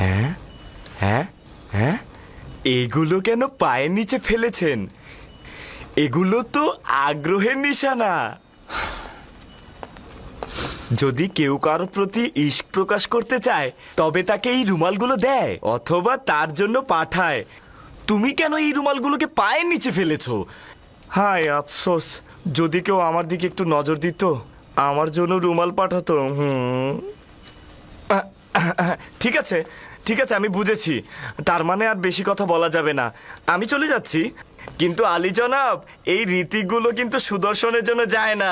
হ্যাঁ হ্যাঁ হ্যাঁ, এগুলো কেন পায়ের নিচে ফেলেছেন? এগুলো তো আগ্রহের নিশানা। যদি কেউ কারোর প্রতি ইশক প্রকাশ করতে চায় তবে তাকে এই রুমালগুলো দেয় অথবা তার জন্য পাঠায়। তুমি কেন এই রুমালগুলোকে পায়ের নিচে ফেলেছো? হায় আফসোস, যদি কেউ আমার দিকে একটু নজর দিত, আমার জন্য রুমাল পাঠাতো। ঠিক আছে ঠিক আছে, আমি বুঝেছি। তার মানে আর বেশি কথা বলা যাবে না, আমি চলে যাচ্ছি। কিন্তু আলী জনাব, এই রীতিগুলো কিন্তু সুদর্শনের জন্য যায় না।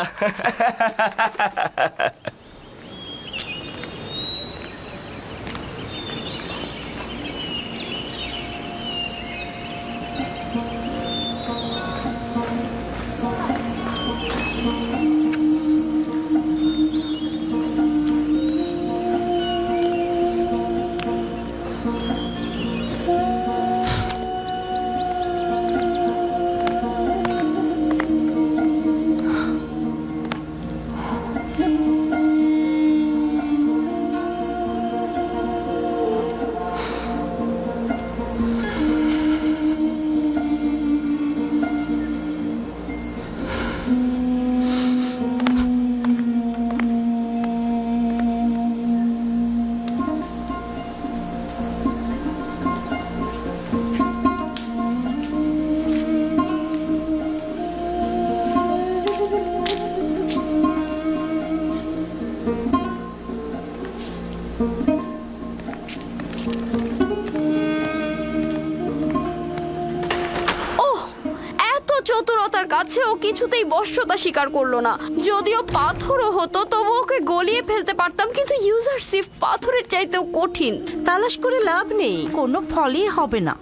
কাছেও কিছুতেই বশ্যতা স্বীকার করলো না। যদিও পাথরও হতো তবু ওকে গলিয়ে ফেলতে পারতাম, কিন্তু ইউজারশিপ পাথরের চাইতেও কঠিন। তালাশ করে লাভ নেই, কোনো ফলই হবে না।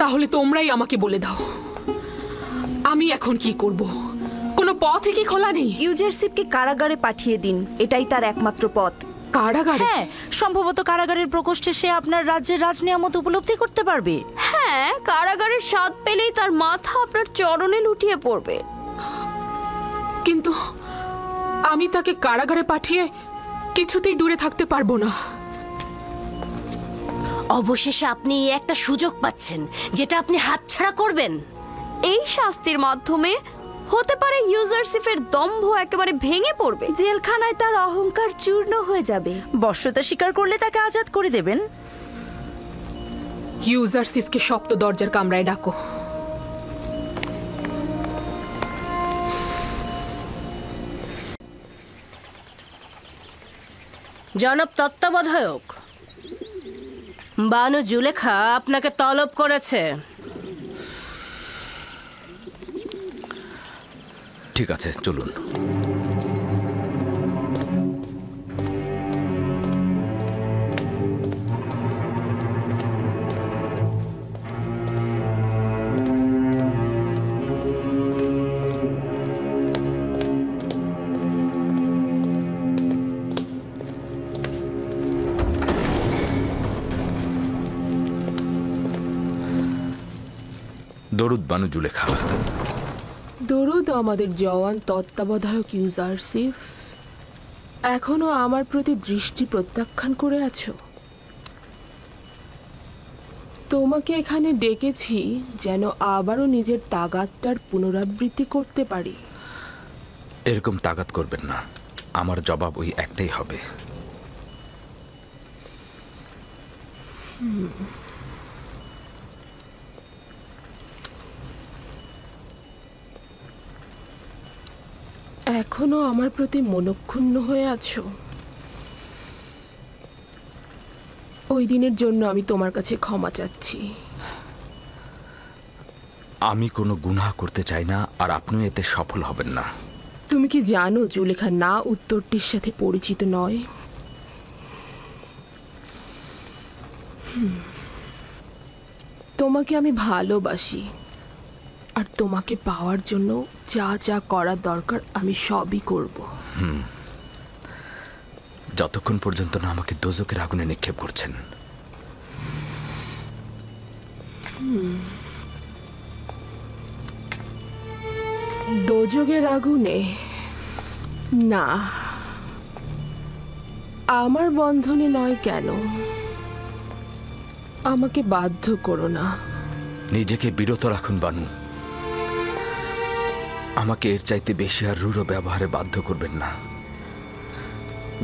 তাহলে তোমরাই আমাকে বলে দাও, আমি এখন কি করব? কোনো পথই কি খোলা নেই? ইউজারশিপকে কারাগারে পাঠিয়ে দিন, এটাই তার একমাত্র পথ। কারাগারে? হ্যাঁ, সম্ভবত কারাগারের প্রকোষ্ঠে সে আপনার রাজ্যের রাজনিয়ামত উপলব্ধি করতে পারবে। হ্যাঁ, কারাগারের স্বাদ পেলেই তার মাথা আপনার চরণে লুটিয়ে পড়বে। কিন্তু আমি তাকে কারাগারে পাঠিয়ে কিছুতেই দূরে থাকতে পারবো না। অবশেষে আপনি একটা সুযোগ পাচ্ছেন যেটা আপনি হাতছাড়া করবেন। এই শাস্তির মাধ্যমে হতে পারে ইউজারশিপের দম্ভ একেবারে ভেঙে পড়বে। জেলখানায় তার অহংকার চূর্ণ হয়ে যাবে। বশ্যতা স্বীকার করলে তাকে আজাদ করে দেবেন। ইউজারশিপকে সপ্ত দরজার কামরায় ডাকো। জনাব তত্ত্বাবধায়ক, বানু জুলেখা আপনাকে তলব করেছে। ঠিক আছে, চলুন। দরুদ বানু জুলেখা। দরুদ আমাদের জওয়ান তত্ত্বাবধায়ক ইউজারশিপ। এখনো আমার প্রতি দৃষ্টি প্রত্যাখ্যান করে আছো? তোমাকে এখানে ডেকেছি যেন আবারও নিজের তাগাদটার পুনরাবৃত্তি করতে পারি। এরকম তাগাদ করবেন না, আমার জবাব ওই একটাই হবে। এখনো আমার প্রতি মনক্ষুণ্ণ হয়ে আছো? ওই দিনের জন্য আমি তোমার কাছে ক্ষমা চাচ্ছি। আমি কোনো গুনাহ করতে চাই না, আর আপনিও এতে সফল হবেন না। তুমি কি জানো জুলেখা না উত্তরটির সাথে পরিচিত নয়? তোমাকে আমি ভালোবাসি, আর তোমাকে পাওয়ার জন্য যা যা করার দরকার আমি সবই করব। যতক্ষণ পর্যন্ত না আমাকে দোজকের আগুনে নিক্ষেপ করছেন। দোজকের আগুনে না, আমার বন্ধনে নয় কেন? আমাকে বাধ্য করো না। নিজেকে বিরত রাখুন বানু। আমাকে এর চাইতে বেশি আর রূঢ় ব্যবহারে বাধ্য করবেন না।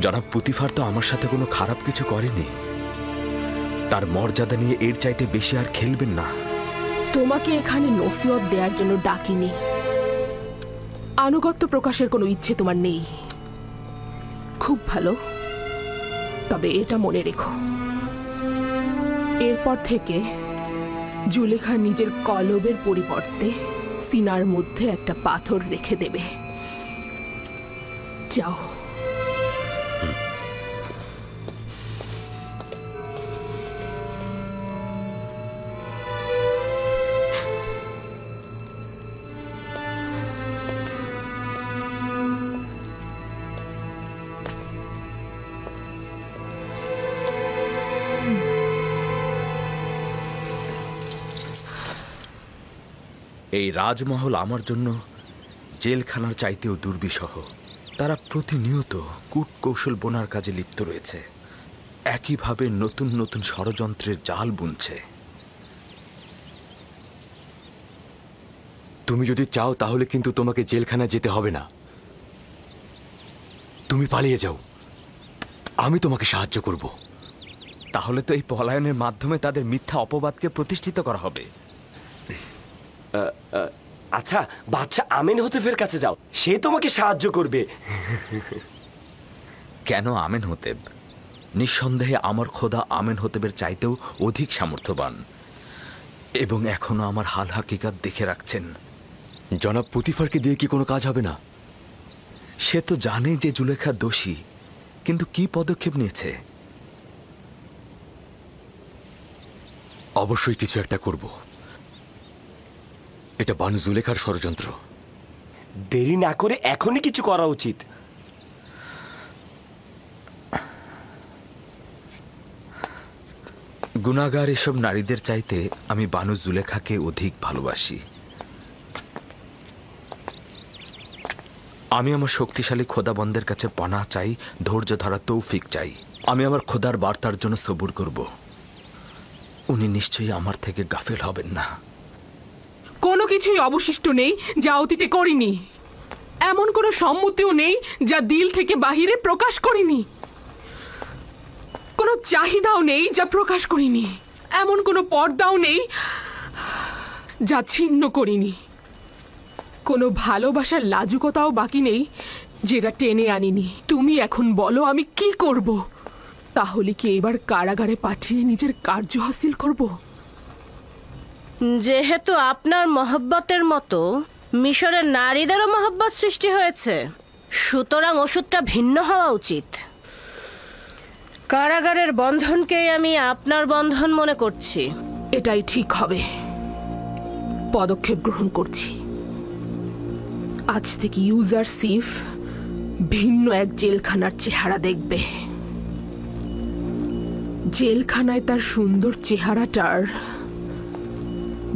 জনাব পুতিফার তো আমার সাথে কোনো খারাপ কিছু করেনি। তার মর্যাদা নিয়ে এর চাইতে বেশি আর খেলবেন না। তোমাকে এখানে নসিহত দেওয়ার জন্য ডাকিনি। আনুগত্য প্রকাশের কোনো ইচ্ছে তোমার নেই। খুব ভালো, তবে এটা মনে রেখো, এরপর থেকে জুলেখা নিজের কলবের পরিবর্তে সিনার মধ্যে একটা পাথর রেখে দেবে। যাও। এই রাজমহল আমার জন্য জেলখানার চাইতেও দুর্বিষহ। তারা প্রতিনিয়ত কূটকৌশল বোনার কাজে লিপ্ত রয়েছে, একইভাবে নতুন নতুন ষড়যন্ত্রের জাল বুনছে। তুমি যদি চাও তাহলে কিন্তু তোমাকে জেলখানায় যেতে হবে না। তুমি পালিয়ে যাও, আমি তোমাকে সাহায্য করব। তাহলে তো এই পলায়নের মাধ্যমে তাদের মিথ্যা অপবাদকে প্রতিষ্ঠিত করা হবে। আচ্ছা, বাচ্চা আমেন হতেবের কাছে যাও, সে তোমাকে সাহায্য করবে। কেন আমেন হতেব? নিঃসন্দেহে আমার খোদা আমেন হতেবের চাইতেও অধিক সামর্থ্যবান এবং এখনো আমার হাল হাকিকাত দেখে রাখছেন। জনাব পুতিফারকে দিয়ে কি কোনো কাজ হবে না? সে তো জানে যে জুলেখা দোষী, কিন্তু কি পদক্ষেপ নিয়েছে? অবশ্যই কিছু একটা করব। এটা বানু জুলেখার ষড়যন্ত্র। দেরি না করে এখনই কিছু করা উচিত। গুনাহগার এসব নারীদের চাইতে আমি বানু জুলেখাকে অধিক ভালোবাসি। আমি আমার শক্তিশালী খোদাবন্দের কাছে পনাহ চাই, ধৈর্য ধরা তৌফিক চাই। আমি আমার খোদার বার্তার জন্য সবুর করব। উনি নিশ্চয়ই আমার থেকে গাফেল হবেন না। কোনো কিছুই অবশিষ্ট নেই যা অতীতে করিনি। এমন কোনো সম্মতিও নেই যা দিল থেকে বাহিরে প্রকাশ করিনি। কোনো চাহিদাও নেই যা প্রকাশ করিনি। এমন কোনো পর্দাও নেই যা ছিন্ন করিনি। কোনো ভালোবাসার লাজুকতাও বাকি নেই যেটা টেনে আনিনি। তুমি এখন বলো আমি কি করব? তাহলে কি এবার কারাগারে পাঠিয়ে নিজের কার্য হাসিল করব? যেহেতু আপনার মহব্বতের মতো মিশরের নারীদেরও মহব্বত সৃষ্টি হয়েছে, সুতরাং ওষুধটা ভিন্ন হওয়া উচিত। কারাগারের বন্ধনকেই আমি আপনার বন্ধন মনে করছি। এটাই ঠিক হবে। পদক্ষেপ গ্রহণ করছি। আজ থেকে ইউজারশিপ ভিন্ন এক জেলখানার চেহারা দেখবে। জেলখানায় তার সুন্দর চেহারাটার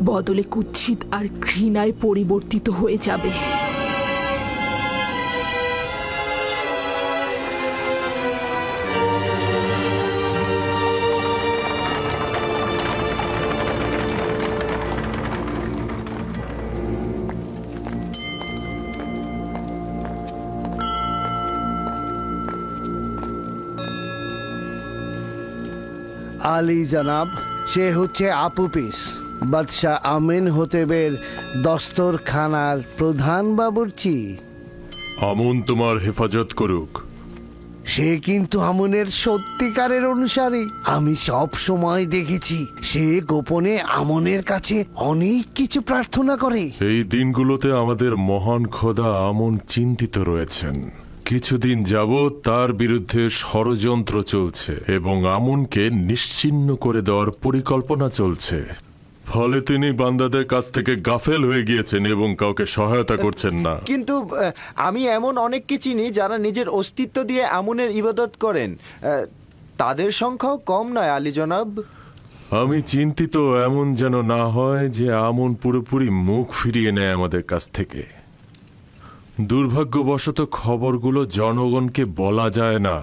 বদলে কুৎসিত আর ঘৃণায় পরিবর্তিত হয়ে যাবে। আলী জনাব, সে হচ্ছে আপুপিস, বাদশাহ আমেন হতেবের দস্তরখানার প্রধান বাবুর্চি। আমন তোমার হেফাজত করুক। সে কিন্তু আমনের সত্যিকারের অনুসারী। আমি সব সময় দেখেছি সে গোপনে আমনের কাছে অনেক কিছু প্রার্থনা করে। এই দিনগুলোতে আমাদের মহান খোদা আমন চিন্তিত রয়েছেন। কিছুদিন যাবৎ তার বিরুদ্ধে ষড়যন্ত্র চলছে এবং আমনকে নিশ্চিহ্ন করে দেওয়ার পরিকল্পনা চলছে। ফলে তিনি বান্দাদের কাছ থেকে গাফেল হয়ে গিয়েছেন এবং কাউকে সহায়তা করছেন না। কিন্তু আমি এমন অনেককে চিনি যারা নিজের অস্তিত্ব দিয়ে আমনের ইবাদত করেন। তাদের সংখ্যাও কম নয় আলী জনাব। আমি চিন্তিত এমন যেন না হয় যে আমন পুরোপুরি মুখ ফিরিয়ে নেয় আমাদের কাছ থেকে। দুর্ভাগ্যবশত খবরগুলো জনগণকে বলা যায় না,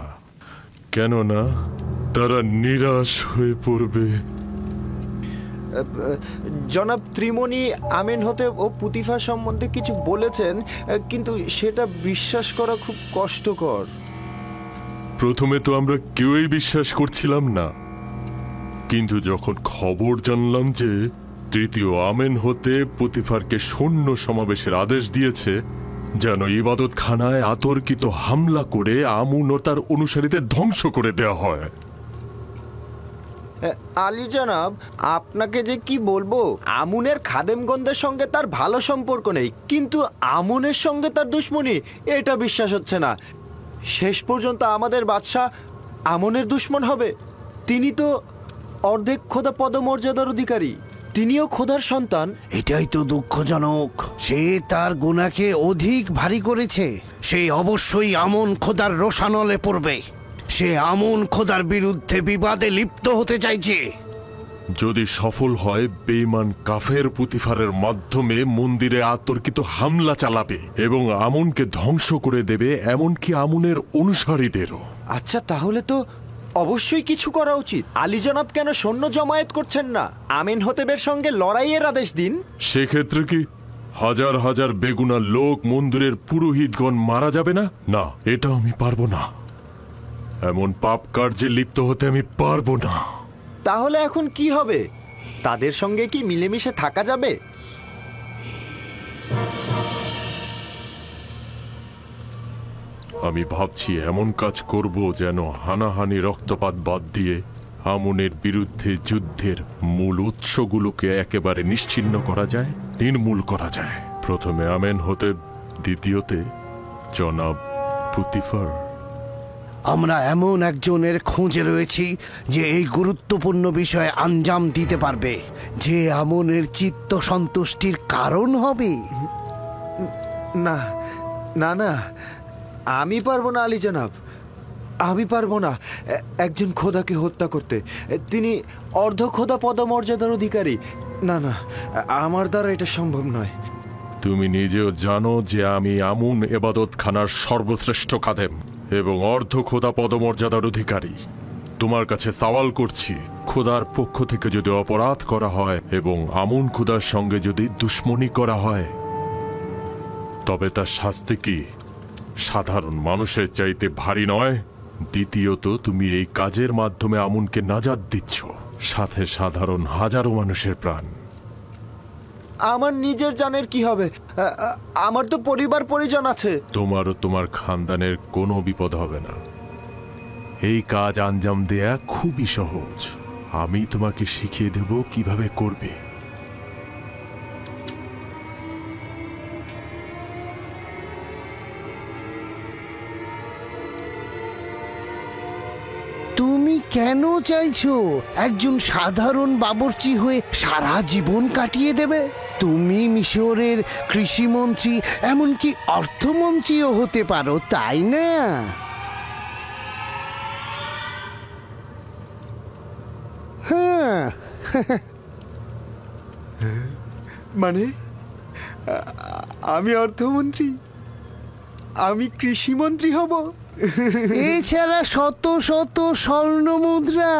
কেননা তারা নিরাশ হয়ে পড়বে। জনাব ত্রিমণি আমেনহতেব ও পুতিফার সম্বন্ধে কিছু বলেছেন, কিন্তু সেটা বিশ্বাস করা খুব কষ্টকর। প্রথমে তো আমরা কেউই বিশ্বাস করছিলাম না, কিন্তু যখন খবর জানলাম যে তৃতীয় আমেনহতেব পুতিফারকে সৈন্য সমাবেশের আদেশ দিয়েছে যেন ইবাদতখানায় আতর্কিত হামলা করে আমুন ও তার অনুসারীদের ধ্বংস করে দেওয়া হয়। আলী জনাব, আপনাকে যে কি বলবো, আমুনের খাদেমগণদের সঙ্গে তার ভালো সম্পর্ক নেই, কিন্তু আমুনের সঙ্গে তার দুশ্মনী, এটা বিশ্বাস হচ্ছে না। শেষ পর্যন্ত আমাদের বাদশাহ আমুনের দুশ্মন হবে? তিনি তো অর্ধেক খোদা পদমর্যাদার অধিকারী, তিনিও খোদার সন্তান। এটাই তো দুঃখজনক। সে তার গুনাহকে অধিক ভারী করেছে। সে অবশ্যই আমন খোদার রোষানলে পড়বে। সে আমন খোদার বিরুদ্ধে বিবাদে লিপ্ত হতে চাইছে। যদি সফল হয়, বেঈমান কাফের পুতিফারের মাধ্যমে মন্দিরে আতর্কিত হামলা চালাবে এবং আমুনকে ধ্বংস করে দেবে, এমনকি আমুনের অনুসারীদেরও। আচ্ছা, তাহলে তো অবশ্যই কিছু করা উচিত। আলী জনাব কেন সৈন্য জমায়েত করছেন না? আমেনহতেবের সঙ্গে লড়াইয়ের আদেশ দিন। সেক্ষেত্রে কি হাজার হাজার বেগুনা লোক মন্দিরের পুরোহিতগণ মারা যাবে না? না, এটা আমি পারবো না। এমন পাপ কার্যে লিপ্ত হতে আমি পারবো না। তাহলে এখন কি হবে? তাদের সঙ্গে কি মিলেমিশে থাকা যাবে? আমি ভাবছি এমন কাজ করব যেন হানাহানি রক্তপাত বাদ দিয়ে আমুনের বিরুদ্ধে যুদ্ধের মূল উৎসগুলোকে একেবারে নিশ্চিহ্ন করা যায়, নির্মূল করা যায়। প্রথমে আমেনহতেব, দ্বিতীয়তে জনাব পুতিফার। আমরা এমন একজনের খোঁজে রয়েছি যে এই গুরুত্বপূর্ণ বিষয়ে আঞ্জাম দিতে পারবে, যে আমনের চিত্ত সন্তুষ্টির কারণ হবে। না না না, আমি পারবো না আলী জনাব, আমি পারবো না একজন খোদাকে হত্যা করতে। তিনি অর্ধ খোদা পদমর্যাদার অধিকারী। না না, আমার দ্বারা এটা সম্ভব নয়। তুমি নিজেও জানো যে আমি আমুন এবাদতখানার সর্বশ্রেষ্ঠ খাদেম এবং অর্ধ খোদা পদমর্যাদার অধিকারী। তোমার কাছে সওয়াল করছি, খোদার পক্ষ থেকে যদি অপরাধ করা হয় এবং আমুন খোদার সঙ্গে যদি দুশ্মনী করা হয়, তবে তার শাস্তি কি সাধারণ মানুষের চাইতে ভারী নয়? দ্বিতীয়ত, তুমি এই কাজের মাধ্যমে আমুনকে নাজাত দিচ্ছ, সাথে সাধারণ হাজারো মানুষের প্রাণ। আমার নিজের জানের কি হবে? আমার তো পরিবার পরিজন আছে। তোমার ও তোমার খানদানের কোনো বিপদ হবে না। এই কাজ আঞ্জাম দেয়া খুবই সহজ। আমি তোমাকে শিখিয়ে দেব কিভাবে করবে। তুমি কেন চাইছো একজন সাধারণ বাবুর্চি হয়ে সারা জীবন কাটিয়ে দেবে? তুমি মিশরের কৃষিমন্ত্রী, এমনকি অর্থমন্ত্রীও হতে পারো, তাই না? হ্যাঁ। মানে আমি অর্থমন্ত্রী, আমি কৃষিমন্ত্রী হব? এছাড়া শত শত স্বর্ণ মুদ্রা,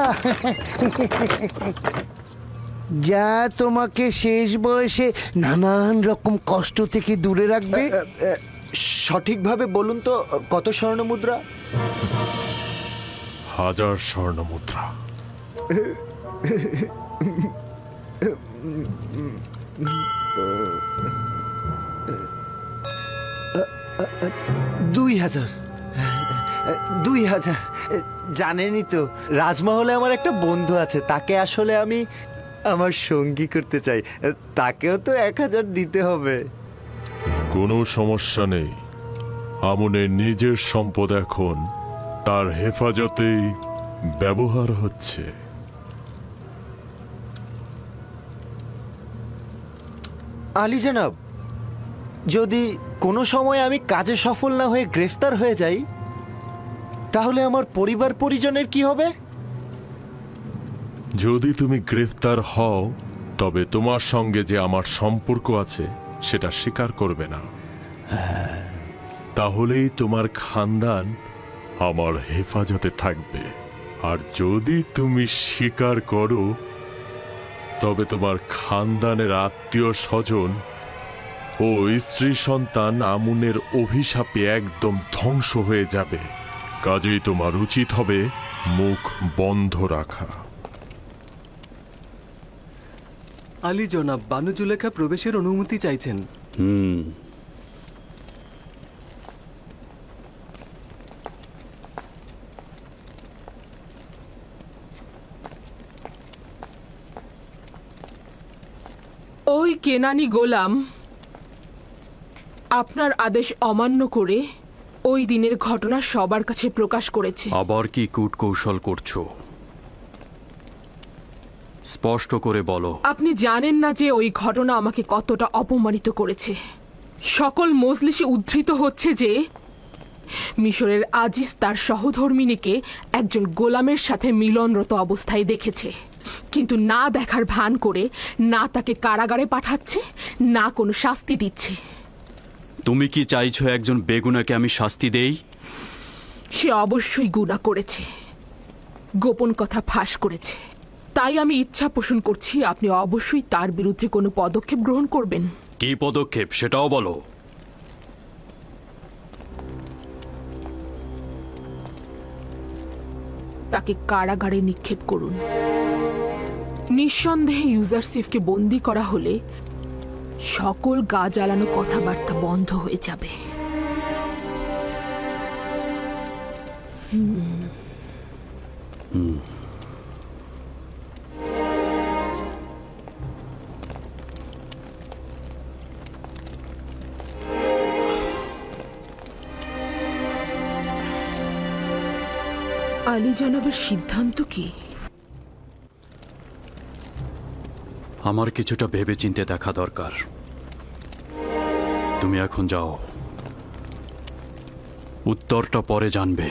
যা তোমাকে শেষ বয়সে নানান রকম কষ্ট থেকে দূরে রাখবে। সঠিকভাবে বলুন তো, কত স্বর্ণ মুদ্রা? 1000 স্বর্ণ মুদ্রা। 2000। 2000। জানেনই তো, রাজমহলে আমার একটা বন্ধু আছে, তাকে আসলে আমি আমার সঙ্গী করতে চাই। তাকেও তো 1000 দিতে হবে। কোনো সমস্যা নেই। আমনের নিজের সম্পদ এখন তার হেফাজতেই ব্যবহার হচ্ছে। আলী জনাব, যদি কোনো সময় আমি কাজে সফল না হয়ে গ্রেফতার হয়ে যাই, তাহলে আমার পরিবার পরিজনের কি হবে? যদি তুমি গ্রেফতার হও, তবে তোমার সঙ্গে যে আমার সম্পর্ক আছে সেটা স্বীকার করবে না। তাহলেই তোমার খানদান আমার হেফাজতে থাকবে। আর যদি তুমি স্বীকার করো তবে তোমার খানদানের আত্মীয় স্বজন ও স্ত্রী সন্তান আমুনের অভিশাপে একদম ধ্বংস হয়ে যাবে। কাজেই তোমার উচিত হবে মুখ বন্ধ রাখা। আলী জনাব, বানু জুলেখা প্রবেশের অনুমতি চাইছেন। ওই কেনানি গোলাম আপনার আদেশ অমান্য করে ওই দিনের ঘটনা সবার কাছে প্রকাশ করেছে। আবার কি কূটকৌশল করছো? স্পষ্ট করে বলো। আপনি জানেন না যে ওই ঘটনা আমাকে কতটা অপমানিত করেছে। সকল মজলিসে উদ্ধৃত হচ্ছে যে মিশরের আজিজ তার সহধর্মিনীকে একজন গোলামের সাথে মিলনরত অবস্থায় দেখেছে, কিন্তু না দেখার ভান করে না তাকে কারাগারে পাঠাচ্ছে, না কোনো শাস্তি দিচ্ছে। তুমি কি চাইছো একজন বেগুনাকে আমি শাস্তি দেই? সে অবশ্যই গুনাহ করেছে, গোপন কথা ফাঁস করেছে। তাই আমি ইচ্ছা পোষণ করছি আপনি অবশ্যই তার বিরুদ্ধে কোনো পদক্ষেপ গ্রহণ করবেন। কি পদক্ষেপ সেটাও বলো। তাকে কারাগারে নিক্ষেপ করুন। নিঃসন্দেহে ইউজারসিফকে বন্দী করা হলে সকল গা জ্বালানো কথাবার্তা বন্ধ হয়ে যাবে। আলী জনাবের সিদ্ধান্ত কি? আমার কিছুটা ভেবে চিন্তে দেখা দরকার। তুমি এখন যাও, উত্তরটা পরে জানবে।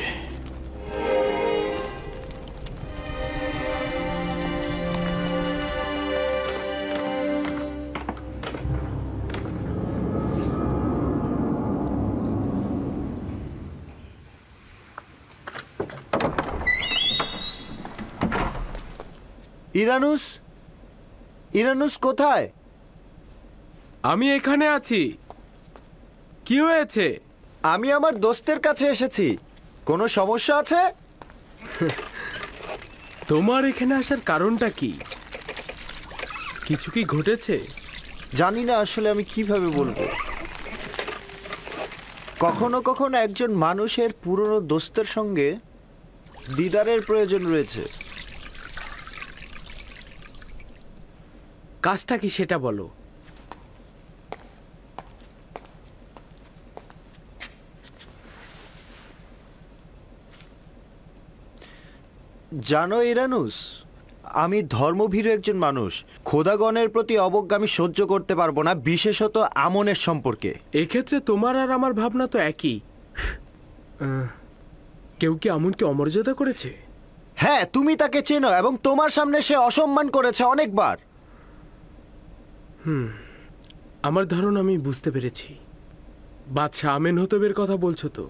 ইরানুস, ইরানুস কোথায়? আমি এখানে আছি। কি হয়েছে? আমি আমার দোস্তের কাছে এসেছি। কোনো সমস্যা আছে? তোমার এখানে আসার কারণটা কি? কিছু কি ঘটেছে? জানি না আসলে আমি কিভাবে বলবো। কখনো কখনো একজন মানুষের পুরনো দোস্তের সঙ্গে দিদারের প্রয়োজন রয়েছে। কাজটা কি সেটা বলো। জানো ইরানুস, আমি ধর্মভীরু একজন মানুষ। খোদাগণের প্রতি অবজ্ঞা আমি সহ্য করতে পারবো না, বিশেষত আমনের সম্পর্কে। এক্ষেত্রে তোমার আর আমার ভাবনা তো একই। কেউ কি আমনকে অমর্যাদা করেছে? হ্যাঁ, তুমি তাকে চেনো এবং তোমার সামনে সে অসম্মান করেছে অনেকবার। আমার ধারণা আমি বুঝতে পেরেছি। বাদশাহ আমেনহতেবের কথা বলছো তো?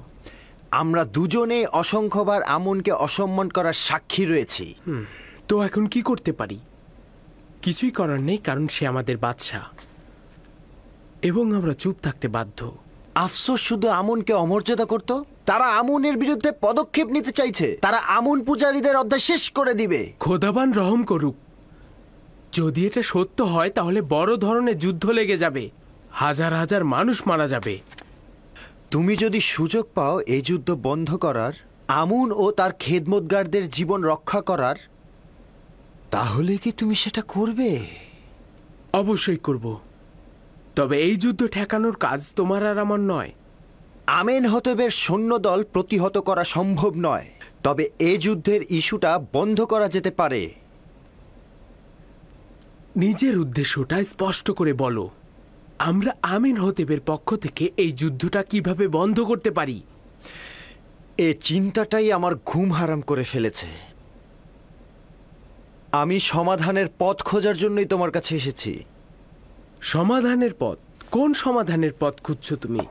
আমরা দুজনে অসংখ্যবার আমনকে অসম্মান করার সাক্ষী রয়েছি। তো এখন কি করতে পারি? কিছুই করার নেই, কারণ সে আমাদের বাদশাহ এবং আমরা চুপ থাকতে বাধ্য। আফসোস শুধু আমনকে অমর্যাদা করত। তারা আমনের বিরুদ্ধে পদক্ষেপ নিতে চাইছে। তারা আমন পূজারীদের অধ্যায় শেষ করে দিবে। খোদাবান রহম করুক। যদি এটা সত্য হয় তাহলে বড় ধরনের যুদ্ধ লেগে যাবে, হাজার হাজার মানুষ মারা যাবে। তুমি যদি সুযোগ পাও এই যুদ্ধ বন্ধ করার, আমুন ও তার খেদমতগারদের জীবন রক্ষা করার, তাহলে কি তুমি সেটা করবে? অবশ্যই করব। তবে এই যুদ্ধ ঠেকানোর কাজ তোমার আর আমার নয়। আমেনহতেবের সৈন্যদল প্রতিহত করা সম্ভব নয়, তবে এই যুদ্ধের ইস্যুটা বন্ধ করা যেতে পারে। নিজের উদ্দেশ্যটা স্পষ্ট করে বলো। আমরা আমেনহতেবের পক্ষ থেকে এই যুদ্ধটা কিভাবে বন্ধ করতে পারি? এ চিন্তাটাই আমার ঘুম হারাম করে ফেলেছে। আমি সমাধানের পথ খোঁজার জন্যই তোমার কাছে এসেছি। সমাধানের পথ? কোন সমাধানের পথ খুঁজছো তুমি?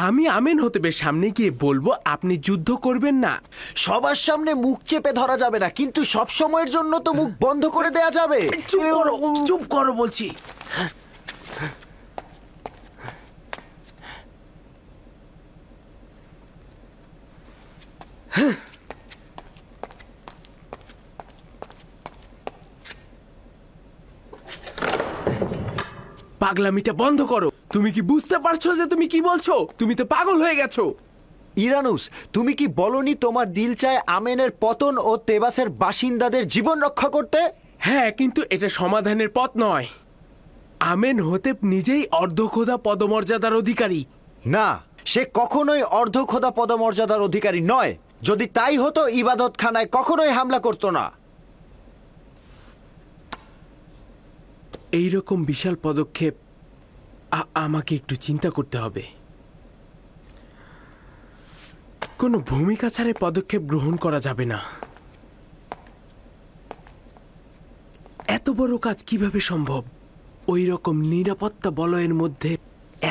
আমি আমেন হতেবের সামনে গিয়ে বলবো আপনি যুদ্ধ করবেন না। সবার সামনে মুখ চেপে ধরা যাবে না, কিন্তু সব সময়ের জন্য তো মুখ বন্ধ করে দেয়া যাবে। চুপ করো বলছি। পাগলামিটা বন্ধ করো। তুমি কি বুঝতে পারছো যে তুমি কি বলছো? তুমি তো পাগল হয়ে গেছো। ইরানুস, তুমি কি বলনি তোমার দিল চায় আমেনের পতন ও তেবাসের বাসিন্দাদের জীবন রক্ষা করতে? হ্যাঁ, কিন্তু এটা সমাধানের পথ নয়। আমেন হতেব নিজেই অর্ধখোদা পদমর্যাদার অধিকারী। না, সে কখনোই অর্ধখোদা পদমর্যাদার অধিকারী নয়। যদি তাই হতো ইবাদতখানায় কখনোই হামলা করতো না। এইরকম বিশাল পদক্ষেপ আমাকে একটু চিন্তা করতে হবে। কোনো ভূমিকা ছাড়াই পদক্ষেপ গ্রহণ করা যাবে না। এত বড় কাজ কিভাবে সম্ভব? ওই রকম নিরাপত্তা বলয়ের মধ্যে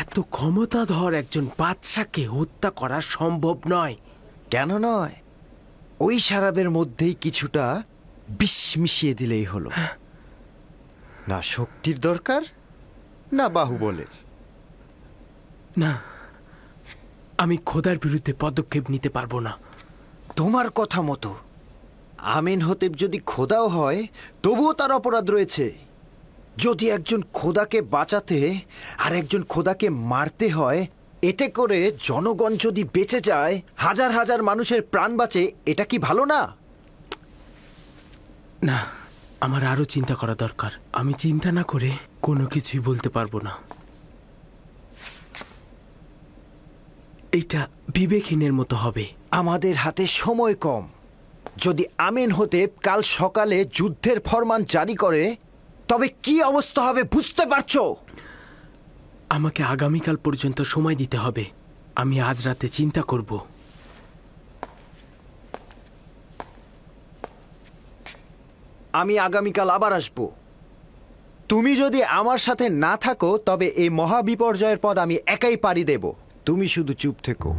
এত ক্ষমতাধর একজন বাদশাকে হত্যা করা সম্ভব নয়। কেন নয়? ওই শারাবের মধ্যেই কিছুটা বিষ মিশিয়ে দিলেই হলো। না শক্তির দরকার, না বাহুবলের। না, আমি খোদার বিরুদ্ধে পদক্ষেপ নিতে পারবো না। তোমার কথা মতো আমেন হতেব যদি খোদাও হয়, তবুও তার অপরাধ রয়েছে। যদি একজন খোদাকে বাঁচাতে আর একজন খোদাকে মারতে হয়, এতে করে জনগণ যদি বেঁচে যায়, হাজার হাজার মানুষের প্রাণ বাঁচে, এটা কি ভালো না? না, আমার আরো চিন্তা করা দরকার। আমি চিন্তা না করে কোনো কিছুই বলতে পারবো না। এটা বিবেকহীনের মতো হবে। আমাদের হাতে সময় কম। যদি আমেন হতেব কাল সকালে যুদ্ধের ফরমান জারি করে, তবে কি অবস্থা হবে বুঝতে পারছো? আমাকে আগামীকাল পর্যন্ত সময় দিতে হবে। আমি আজ রাতে চিন্তা করব। আমি আগামীকাল আবার আসব। তুমি যদি আমার সাথে না থাকো, তবে এই মহাবিপর্যয়ের পদ আমি একাই পাড়ি দেব। তুমি শুধু চুপ থেকো,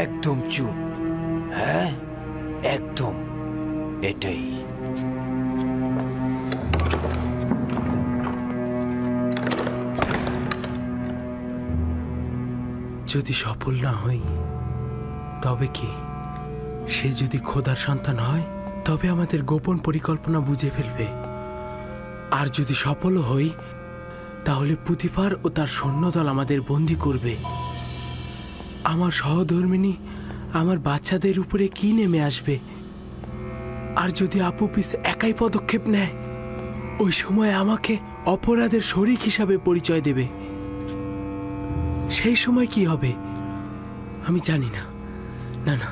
একদম চুপ। হ্যাঁ, একদম, এটাই। যদি সফল না হই তবে কি? সে যদি খোদার সন্তান হয়, তবে আমাদের গোপন পরিকল্পনা বুঝে ফেলবে। আর যদি সফল হই, তাহলে পুতিফার ও তার সৈন্যদল আমাদের বন্দী করবে। আমার সহধর্মিনী আমার বাচ্চাদের উপরে কি নেমে আসবে? আর যদি আপুপিস একাই পদক্ষেপ নেয়, ওই সময় আমাকে অপরাধের শরিক হিসাবে পরিচয় দেবে। সেই সময় কি হবে আমি জানি না। না না,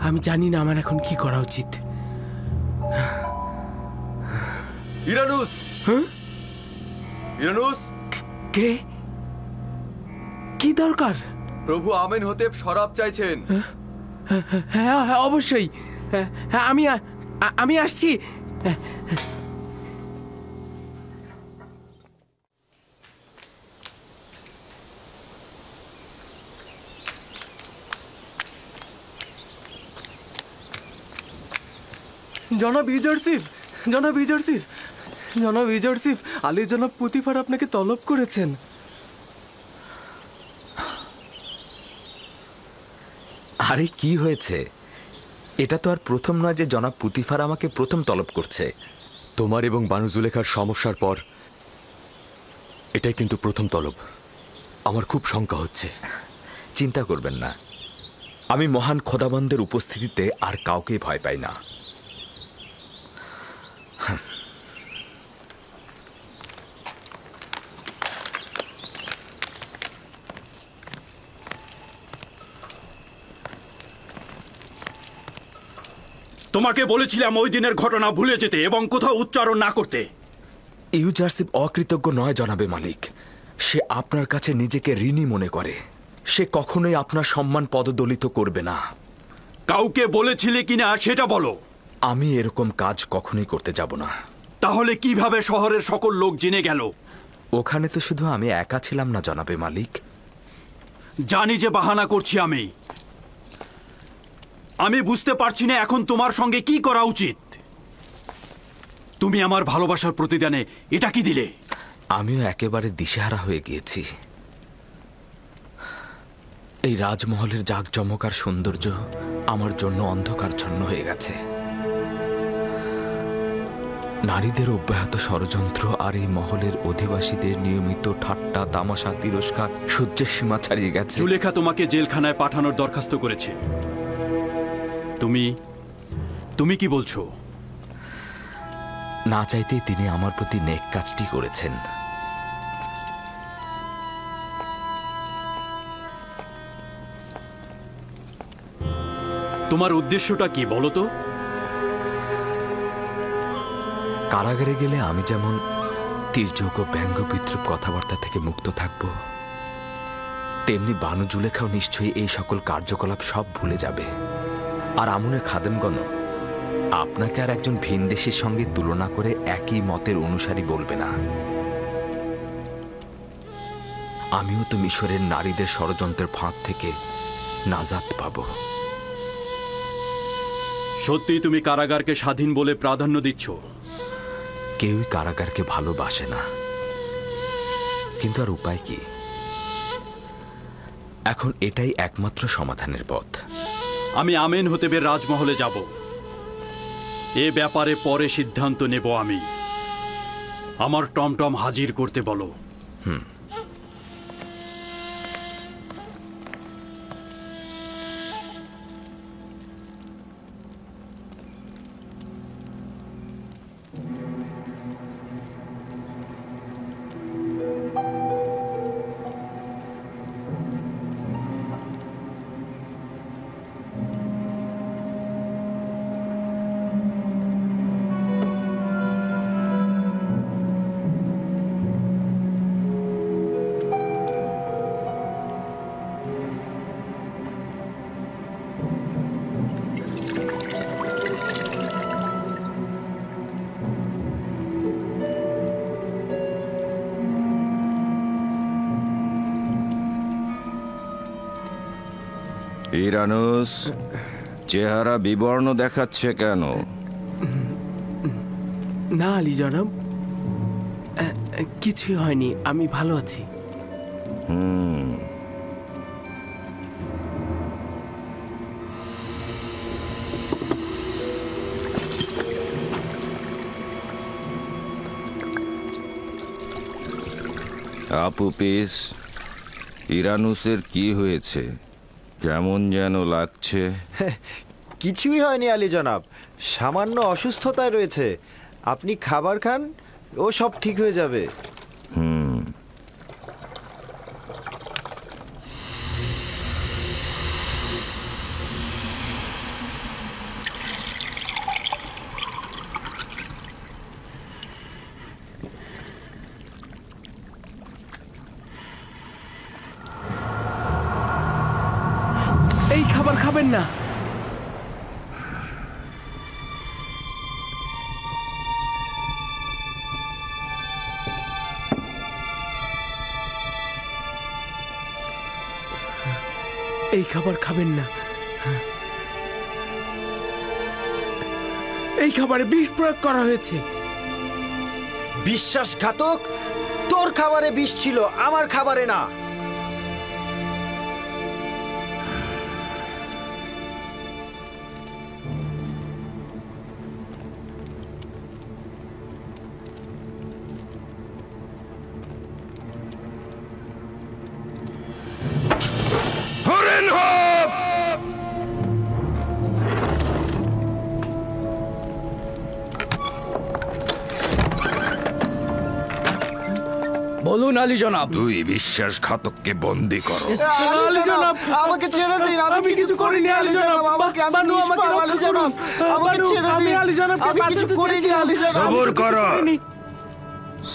আমি জানি না আমার এখন কি করা উচিত। ইরানুস! ইরানুস! কে? কি দরকার? প্রভু আমেন হতেব শরাব চাইছেন। হ্যাঁ হ্যাঁ, অবশ্যই। হ্যাঁ, আমি আসছি। জনাব ইউজারসিফ, জনাব ইউজারসিফ, জনাব ইউজারসিফ, আলী জনাব পুতিফার আপনাকে তলব করেছেন। আরে কি হয়েছে? এটা তো আর প্রথম নয় যে জনাব পুতিফার আমাকে প্রথম তলব করছে। তোমার এবং বানু জুলেখার সমস্যার পর এটাই কিন্তু প্রথম তলব। আমার খুব শঙ্কা হচ্ছে। চিন্তা করবেন না, আমি মহান খোদাবন্দের উপস্থিতিতে আর কাউকে ভয় পাই না। তোমাকে বলেছিলাম ওই দিনের ঘটনা ভুলে যেতে এবং কোথাও উচ্চারণ না করতে। ইউজারসিফ অকৃতজ্ঞ নয় জনাবে মালিক। সে আপনার কাছে নিজেকে ঋণী মনে করে। সে কখনোই আপনার সম্মান পদদলিত করবে না। কাউকে বলেছিলে কিনা সেটা বলো। আমি এরকম কাজ কখনোই করতে যাব না। তাহলে কিভাবে শহরের সকল লোক জেনে গেল ওখানে তো শুধু আমি একা ছিলাম না জনাবে মালিক। জানি যে বাহানা করছি আমি বুঝতে পারছি না এখন তোমার সঙ্গে কি করা উচিত। তুমি আমার ভালোবাসার প্রতিদানে এটা কি দিলে? আমিও একেবারে দিশেহারা হয়ে গিয়েছি। এই রাজমহলের জাঁকজমক আর সৌন্দর্য আমার জন্য অন্ধকারচ্ছন্ন হয়ে গেছে। নারীদের অব্যাহত ষড়যন্ত্র আর এই মহলের অধিবাসীদের নিয়মিত ঠাট্টা তামাশা তিরস্কার সহ্যের সীমা ছাড়িয়ে গেছে। জুলেখা তোমাকে জেলখানায় পাঠানোর দরখাস্ত করেছে। তুমি কি বলছো? না চাইতেই তিনি আমার প্রতি নেক কাজটি করেছেন। তোমার উদ্দেশ্যটা কি বলো তো? কারাগারে গেলে আমি যেমন তীর্যক ও ব্যঙ্গ বিদ্রুপ কথাবার্তা থেকে মুক্ত থাকব, তেমনি বানু জুলেখাও নিশ্চয়ই এই সকল কার্যকলাপ সব ভুলে যাবে। আর আমুনের খাদেমগণ আপনাকে আর একজন ভিনদেশীর সঙ্গে তুলনা করে একই মতের অনুসারী বলবে না। আমিও তো মিশরের নারীদের ষড়যন্ত্রের ফাঁদ থেকে নাজাত পাব। সত্যি তুমি কারাগারকে স্বাধীন বলে প্রাধান্য দিচ্ছ? কেউই কারাগারকে ভালোবাসে না, কিন্তু আর উপায় কি? এখন এটাই একমাত্র সমাধানের পথ। আমি আমেন হতেবের রাজমহলে যাব। এ ব্যাপারে পরে সিদ্ধান্ত নেব আমি। আমার টমটম হাজির করতে বলো। ইরানুস, চেহারা বিবর্ণ দেখাচ্ছে কেন? না আলী জনাব, কিছুই হয়নি, আমি ভালো আছি। আপু পিস, ইরানুসের কি হয়েছে? কেমন যেন লাগছে। কিছুই হয়নি আলী জনাব, সামান্য অসুস্থতায় রয়েছে। আপনি খাবার খান, ও সব ঠিক হয়ে যাবে। এই খাবার খাবেন না। এই খাবার খাবেন না। এই খাবারে বিষ প্রয়োগ করা হয়েছে। বিশ্বাসঘাতক! তোর খাবারে বিষ ছিল, আমার খাবারে না। বলুন আলী জনাব। দুই বিশ্বাসঘাতককে বন্দী করো। আলী জনাব, আমাকে ছেড়ে দিন, আমি কিছু করিনি আলী জনাব। আমাকে বানু আমাকে আলী জনাব, আমাকে ছেড়ে দিন। আমি আলী জনাবকে বাঁচাতে চেয়েছি আলী জনাব। সবুর করো,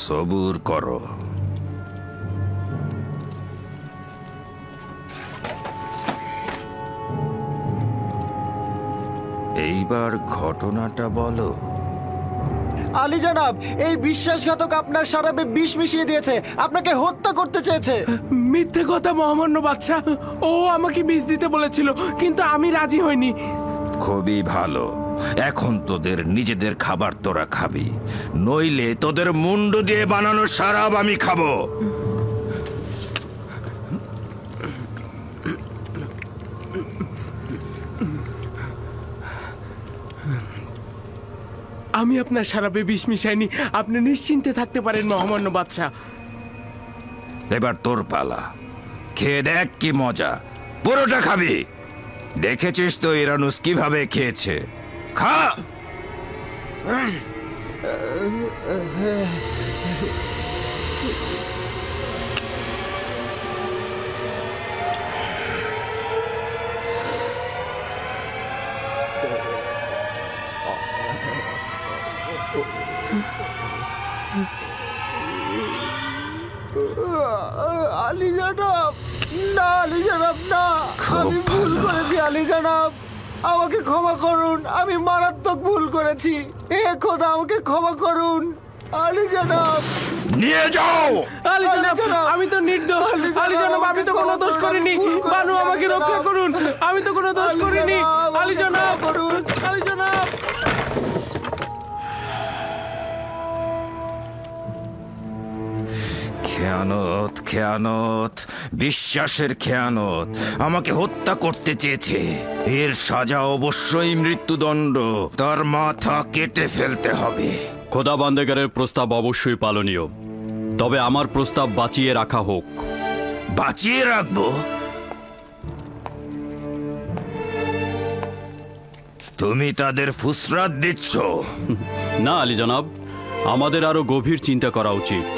সবুর করো। এইবার ঘটনাটা বলো। আলী জনাব, এই বিশ্বাসঘাতক আপনার শরাবে বিষ মিশিয়ে দিয়েছে, আপনাকে হত্যা করতে চেয়েছে। মিথ্যে কথা মহামান্য বাদশাহ, ও আমাকে বিষ দিতে বলেছিল, কিন্তু আমি রাজি হইনি। খুবই ভালো, এখন তোদের নিজেদের খাবার তোরা খাবি, নইলে তোদের মুন্ডু দিয়ে বানানো শরাব আমি খাবো। আমি আপনার শরাবে বিষ মিশাইনি, আপনি নিশ্চিন্তে থাকতে পারেন মহামান্য বাদশাহ। এবার তোর পালা, খেয়ে দেখ কি মজা, পুরোটা খাবি। দেখেছিস তো ইরানুস কিভাবে খেয়েছে, খা। আলী জনাব, না আলী জনাব, না, আমি ভুল করেছি আলী জনাব, আমাকে ক্ষমা করুন, আমি মারাত্মক ভুল করেছি, হে খোদা আমাকে ক্ষমা করুন আলী জনাব। নিয়ে যাও। আলী জনাব, আমি তো নির্দোষ। আলী জনাব, আমি তো কোনো দোষ করিনি, বানু আমাকে রক্ষা করুন, আমি তো কোনো দোষ করিনি। আলী জনাব, আলী জনাব। খেয়ানত, খেয়ানত, বিশ্বাসের খেয়ানত, আমাকে হত্যা করতে চেয়েছে, এর সাজা অবশ্যই মৃত্যুদণ্ড, তার মাথা কেটে ফেলতে হবে। খোদা বান্দেগারের প্রস্তাব অবশ্যই পালনীয়, তবে আমার প্রস্তাব বাঁচিয়ে রাখা হোক। বাঁচিয়ে রাখবো? তুমি তাদের ফুসরাত দিচ্ছ? না আলী জনাব, আমাদের আরো গভীর চিন্তা করা উচিত।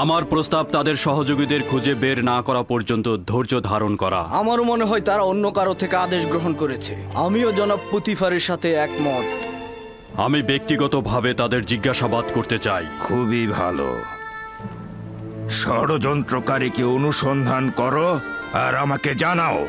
আমার প্রস্তাব তাদের সহযোগীদের খুঁজে বের না করা পর্যন্ত ধৈর্য ধারণ করা। আমারও মনে হয় তারা অন্য কারো থেকে আদেশ গ্রহণ করেছে। আমিও জনাব পুতিফারের সাথে একমত। আমি ব্যক্তিগতভাবে তাদের জিজ্ঞাসাবাদ করতে চাই। খুবই ভালো, ষড়যন্ত্রকারীকে অনুসন্ধান করো আর আমাকে জানাও।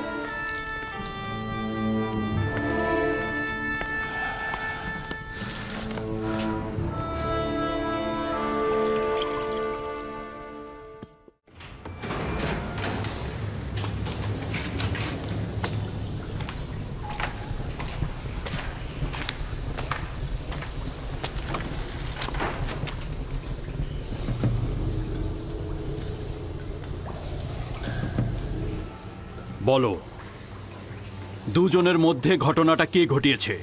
বলো, দুজনের মধ্যে ঘটনাটা কে ঘটিয়েছে?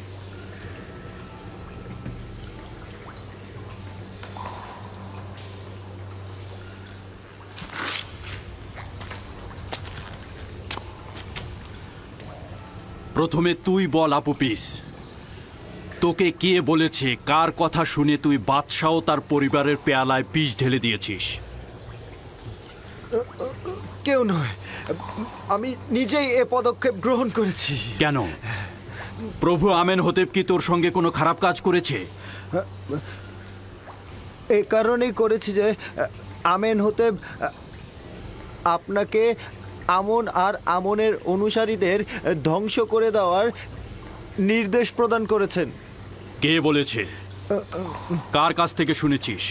প্রথমে তুই বল আপুপিস, তোকে কে বলেছে, কার কথা শুনে তুই বাদশাহ ও তার পরিবারের পেয়ালায় বিষ ঢেলে দিয়েছিস? কেউ নয়, আমি নিজেই এ পদক্ষেপ গ্রহণ করেছি। কেন? প্রভু আমেন হতেব কি তোর সঙ্গে কোনো খারাপ কাজ করেছে? এ কারণেই করেছি যে আমেন হতেব আপনাকে আমন আর আমনের অনুসারীদের ধ্বংস করে দেওয়ার নির্দেশ প্রদান করেছেন। কে বলেছে? কার কাছ থেকে শুনেছিস?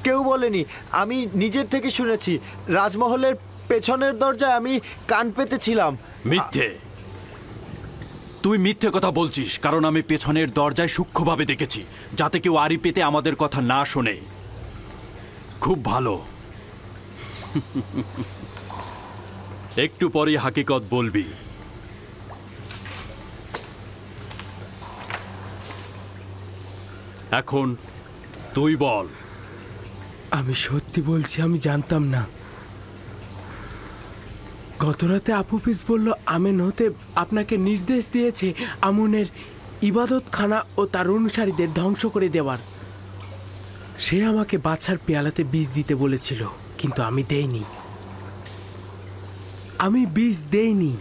কেউ বলেনি, আমি নিজের থেকে শুনেছি। রাজমহলের পেছনের দরজায় আমি কান পেতেছিলাম। মিথ্যে, তুই মিথ্যে কথা বলছিস, কারণ আমি পেছনের দরজায় সূক্ষ্মভাবে দেখেছি, যাতে কেউ আড়ি পেতে আমাদের কথা না শোনে। খুব ভালো, একটু পরে হাকিকত বলবি। এখন তুই বল। আমি সত্যি বলছি, আমি জানতাম না। গতরাতে আপুপিস বলল আমেন হতে আপনাকে নির্দেশ দিয়েছে আমনের ইবাদতখানা ও তার অনুসারীদের ধ্বংস করে দেওয়ার। সে আমাকে বাচ্চার পেয়ালাতে বীজ দিতে বলেছিল, কিন্তু আমি দেইনি। আমি বীজ দেইনি,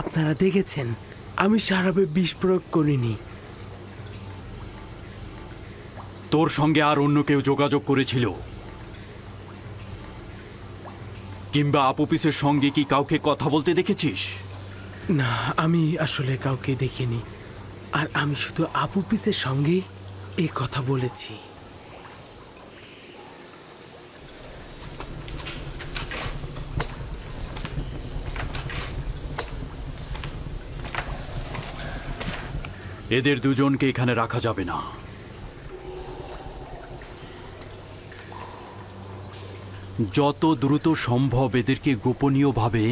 আপনারা দেখেছেন। আমি শরাবে বিষ প্রয়োগ করিনি। তোর সঙ্গে আর অন্য কেউ যোগাযোগ করেছিল? কিংবা আপুপিসের সঙ্গে কি কাউকে কথা বলতে দেখেছিস? না, আমি আসলে কাউকে দেখিনি। আর আমি শুধু আপু পিসের সঙ্গেই এই কথা বলেছি। এদের দুজনকে এখানে রাখা যাবে না। যত দ্রুত সম্ভব এদেরকে গোপনীয়ভাবে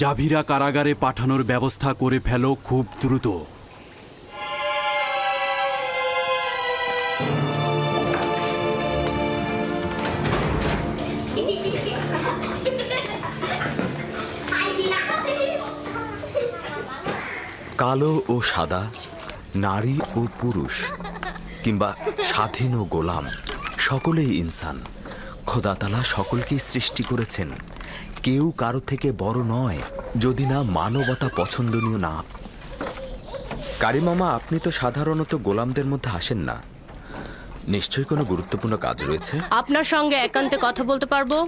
জাভিরা কারাগারে পাঠানোর ব্যবস্থা করে ফেলো, খুব দ্রুত। কালো ও সাদা, নারী ও পুরুষ, কিংবা স্বাধীন ও গোলাম, সকলেই ইনসান। খোদা তাআলা সকলকেই সৃষ্টি করেছেন। কেউ কারো থেকে বড় নয় যদি না মানবতা পছন্দনীয় না। কারিমামা, আপনি তো সাধারণত গোলামদের মধ্যে আসেন না, নিশ্চয়ই কোনো গুরুত্বপূর্ণ কাজ রয়েছে। আপনার সঙ্গে একান্তে কথা বলতে পারবো?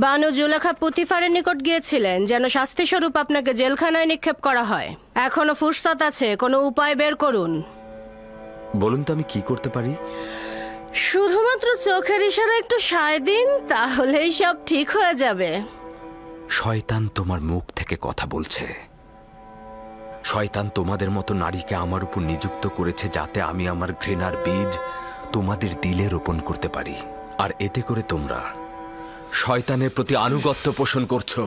বানু জুলেখা পুতিফারের নিকট গিয়েছিলেন যেন শাস্তিস্বরূপ আপনাকে জেলখানায় নিক্ষেপ করা হয়। এখনো ফুরসত আছে, কোনো উপায় বের করুন। বলুন তো আমি কি করতে পারি? শুধুমাত্র চোখের ইশারা একটু সায় দিন, তাহলেই সব ঠিক হয়ে যাবে। শয়তান তোমার মুখ থেকে কথা বলছে। শয়তান তোমাদের মতো নারীকে আমার উপর নিযুক্ত করেছে যাতে আমি আমার ঘৃণার বীজ তোমাদের দিলে রোপণ করতে পারি, আর এতে করে তোমরা শয়তানের প্রতি আনুগত্য পোষণ করছো।